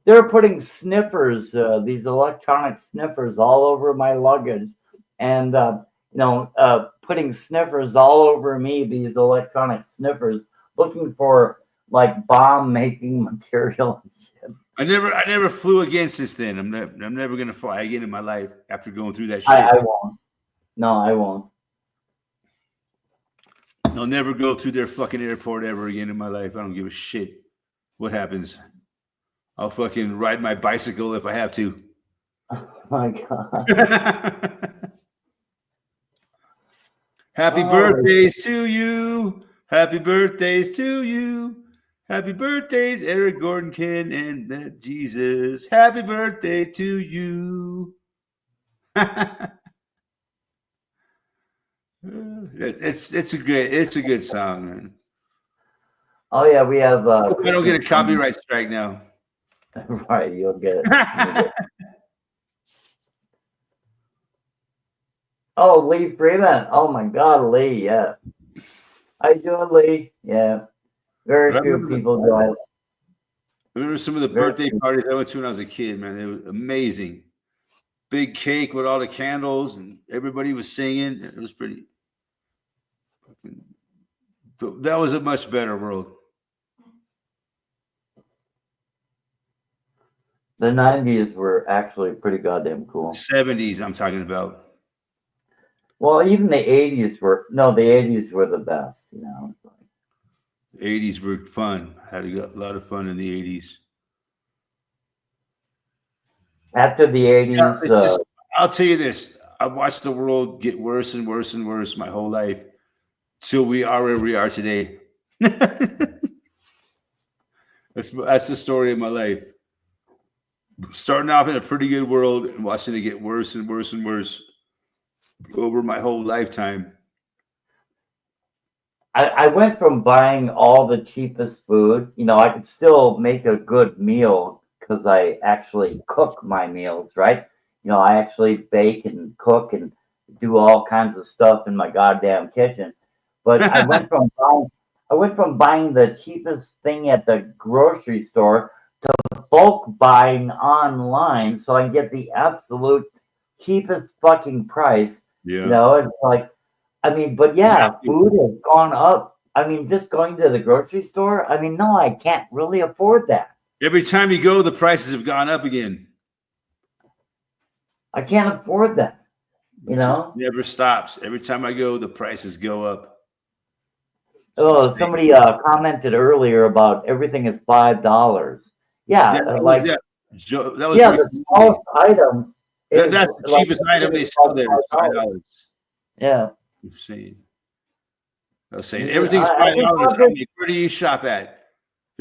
They're putting sniffers, these electronic sniffers, all over my luggage, and putting sniffers all over me. These electronic sniffers, looking for like bomb making material. I never flew against this thing. I'm never gonna fly again in my life after going through that shit. I won't. No, I won't. I'll never go through their fucking airport ever again in my life. I don't give a shit what happens. I'll fucking ride my bicycle if I have to. Oh my God. Happy birthdays to you. Happy birthdays to you. Happy birthdays, Eric Gordon, Ken, and Jesus. Happy birthday to you. It's a good song, man. Oh yeah, we have. I don't get a copyright strike now. Right, you'll get it. Oh, Lee Freeman. Oh my God, Lee. Yeah. How you doing, Lee? Yeah. Very few people do. I remember some of the birthday parties I went to when I was a kid, man. They were amazing. Big cake with all the candles, and everybody was singing. It was pretty. That was a much better world. The 90s were actually pretty goddamn cool. 70s, I'm talking about. Well, even the 80s were the best, you know. The 80s were fun. Had a lot of fun in the 80s. After the 80s, I'll tell you this. I've watched the world get worse and worse and worse my whole life till we are where we are today. That's the story of my life. Starting off in a pretty good world and watching it get worse and worse and worse over my whole lifetime. I went from buying all the cheapest food. You know, I could still make a good meal because I actually cook my meals, right? You know, I actually bake and cook and do all kinds of stuff in my goddamn kitchen. But I went from buying the cheapest thing at the grocery store to bulk buying online so I can get the absolute cheapest fucking price. Yeah. You know, it's like, I mean, but yeah, food has gone up. I mean, just going to the grocery store, I mean, no, I can't really afford that. Every time you go, the prices have gone up again. I can't afford that, you know? It never stops. Every time I go, the prices go up. Oh, somebody commented earlier about everything is $5. Yeah, that like was the smallest item. That's the cheapest item they sell there is $5. Yeah. I'm saying. I was saying everything's $5. Where do you shop at?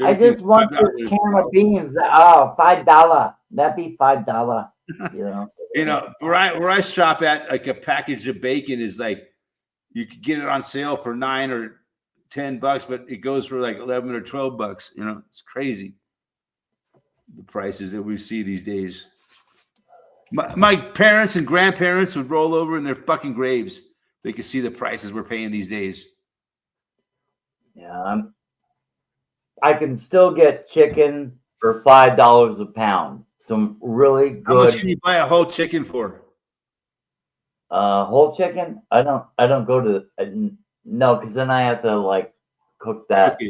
I just want this can of beans. Oh, $5. That'd be $5. You know. You know, where I shop at, like a package of bacon is like you could get it on sale for $9 or $10, but it goes for like $11 or $12. You know, it's crazy. The prices that we see these days. My parents and grandparents would roll over in their fucking graves. They could see the prices we're paying these days. Yeah, I can still get chicken for $5 a pound. Some really good. How much can you buy a whole chicken for? Whole chicken? I don't go to no, because then I have to like cook that.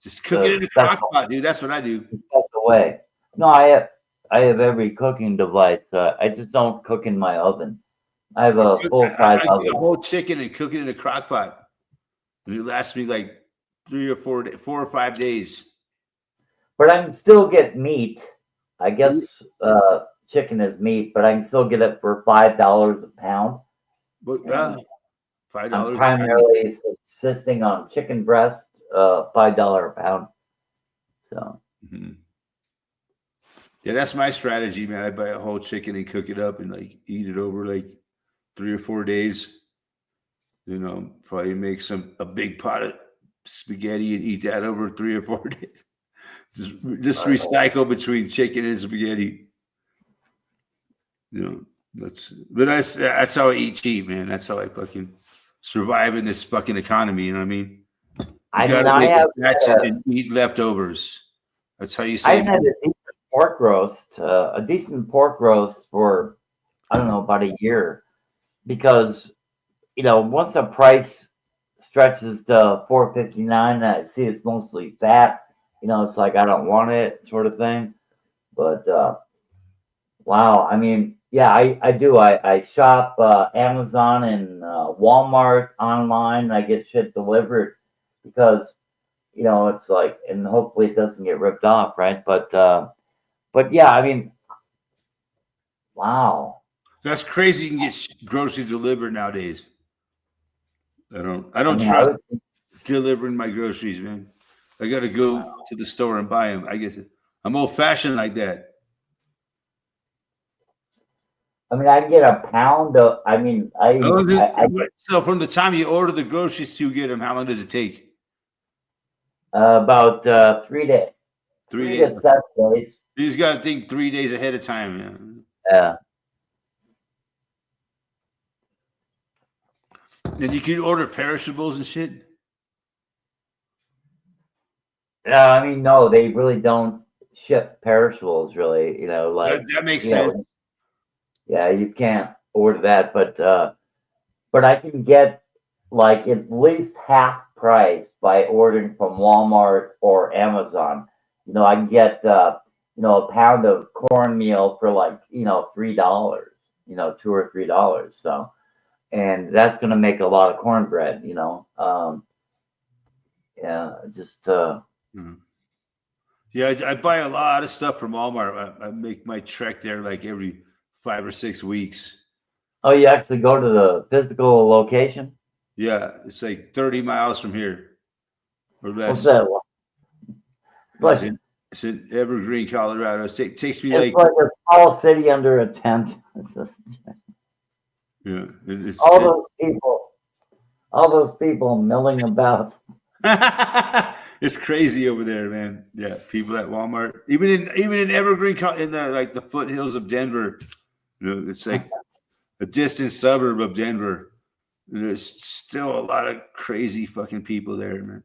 Just cook it in the crock pot, dude. That's what I do. Away. No, I have every cooking device. I just don't cook in my oven. I have a full size oven. A whole chicken and cook it in a crock pot. And it lasts me like 4 or 5 days. But I can still get meat. I guess chicken is meat, but I can still get it for $5 a pound. But $5. I'm primarily subsisting on chicken breast, $5 a pound. So. Mm-hmm. Yeah, that's my strategy, man. I buy a whole chicken and cook it up and like eat it over like 3 or 4 days. You know, probably make a big pot of spaghetti and eat that over 3 or 4 days. Just recycle between chicken and spaghetti. You know, that's how I eat cheap, man. That's how I fucking survive in this fucking economy. You know what I mean? I have and eat leftovers. That's how you I save. pork roast, a decent pork roast for I don't know about a year, because once the price stretches to 4.59, I see it's mostly fat. It's like I don't want it, sort of thing. But wow, I mean, yeah, I do. I shop Amazon and Walmart online. And I get shit delivered because it's like, and hopefully it doesn't get ripped off, right? But yeah, I mean, wow. That's crazy. You can get groceries delivered nowadays. I don't I mean, trust delivering my groceries, man. I got to go to the store and buy them. I guess I'm old fashioned like that. I get a pound of. I mean, So from the time you order the groceries to get them, how long does it take? about 3 days. 3 days. To 7 days. You just got to think 3 days ahead of time. Man. Yeah. Then you can order perishables and shit. I mean, no, they really don't ship perishables. Really, like that makes sense. Yeah, you can't order that, but I can get like at least half price by ordering from Walmart or Amazon. I can get a pound of cornmeal for like $3. $2 or $3. So, and that's going to make a lot of cornbread. Yeah, just. Yeah, I buy a lot of stuff from Walmart. I make my trek there like every 5 or 6 weeks. Oh, you actually go to the physical location? Yeah, it's like 30 miles from here or less. What's that? It's in Evergreen, Colorado. It takes me like a small city under a tent. It's just, yeah, all those people milling about. It's crazy over there, man. Yeah, people at Walmart, even in Evergreen, in the foothills of Denver, it's like a distant suburb of Denver. There's still a lot of crazy fucking people there, man.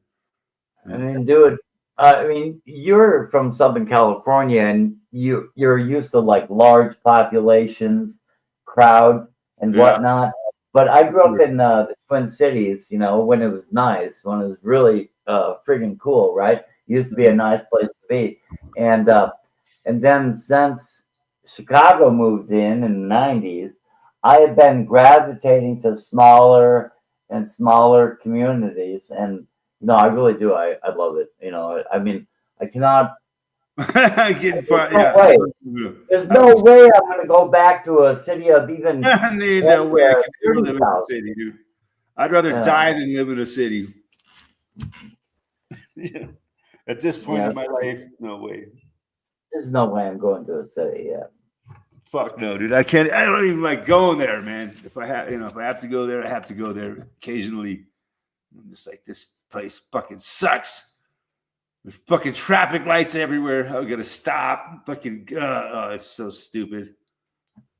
I mean, dude. I mean, you're from Southern California, and you're used to like large populations, crowds, and whatnot. But I grew up in the Twin Cities, when it was nice, when it was really freaking cool, right? It used to be a nice place to be, and then since Chicago moved in the '90s, I have been gravitating to smaller and smaller communities, and no, I really do. I love it. I mean, I cannot. There's no way I'm going to go back to a city of even. No way I can live in a city, dude. I'd rather die than live in a city. Yeah. At this point in my life, no way. There's no way I'm going to a city. Yeah. Fuck no, dude. I can't. I don't even like going there, man. If I have to go there, I have to go there occasionally. I'm just like, this place fucking sucks. There's fucking traffic lights everywhere. I gotta stop. Fucking, it's so stupid.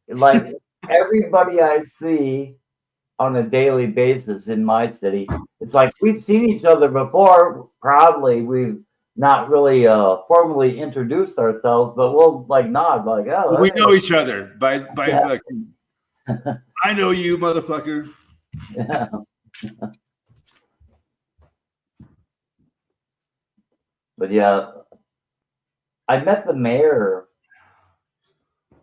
Like everybody I see on a daily basis in my city, it's like we've seen each other before. Probably we've not really formally introduced ourselves, but we'll like nod, like, oh, well, we know each other by like, I know you, motherfucker. Yeah. But yeah, I met the mayor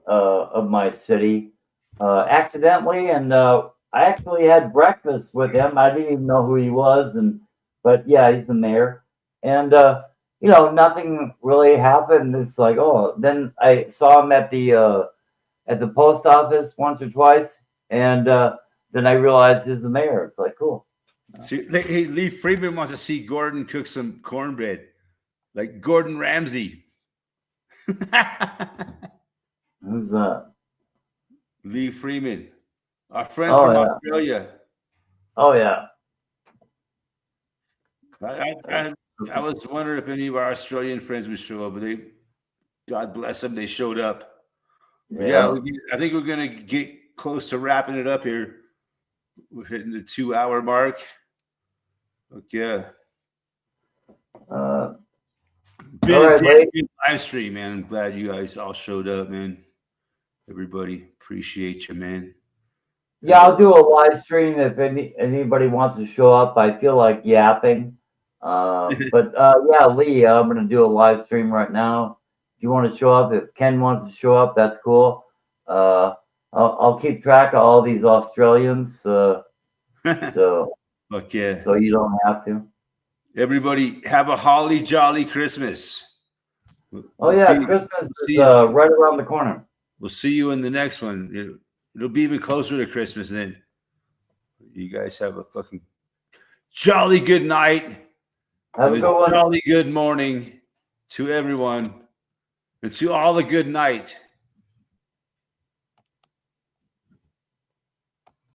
of my city accidentally, and I actually had breakfast with him. I didn't even know who he was, but yeah, he's the mayor, and nothing really happened. It's like, oh, then I saw him at the post office once or twice, and then I realized he's the mayor. It's like, cool. See, hey, Lee Freeman wants to see Gordon cook some cornbread. Like Gordon Ramsay. Who's that? Lee Freeman, our friend from Australia. Oh yeah. I was wondering if any of our Australian friends would show up, but God bless them, they showed up. Yeah, I think we're gonna get close to wrapping it up here. We're hitting the 2-hour mark. Okay. Been All a right, damn Lee. good live stream, man. I'm glad you guys all showed up, man. Everybody, appreciate you, man. Yeah, I'll do a live stream if anybody wants to show up. I feel like yapping. But yeah, Lee, I'm gonna do a live stream right now. If you want to show up, if Ken wants to show up, that's cool. I'll keep track of all these Australians, so Fuck yeah. so you don't have to. Everybody, have a holly jolly Christmas. Oh yeah, Christmas is right around the corner. We'll see you in the next one. It'll be even closer to Christmas then. You guys have a fucking jolly good night. Have a good one. Jolly good morning to everyone. And to all a good night.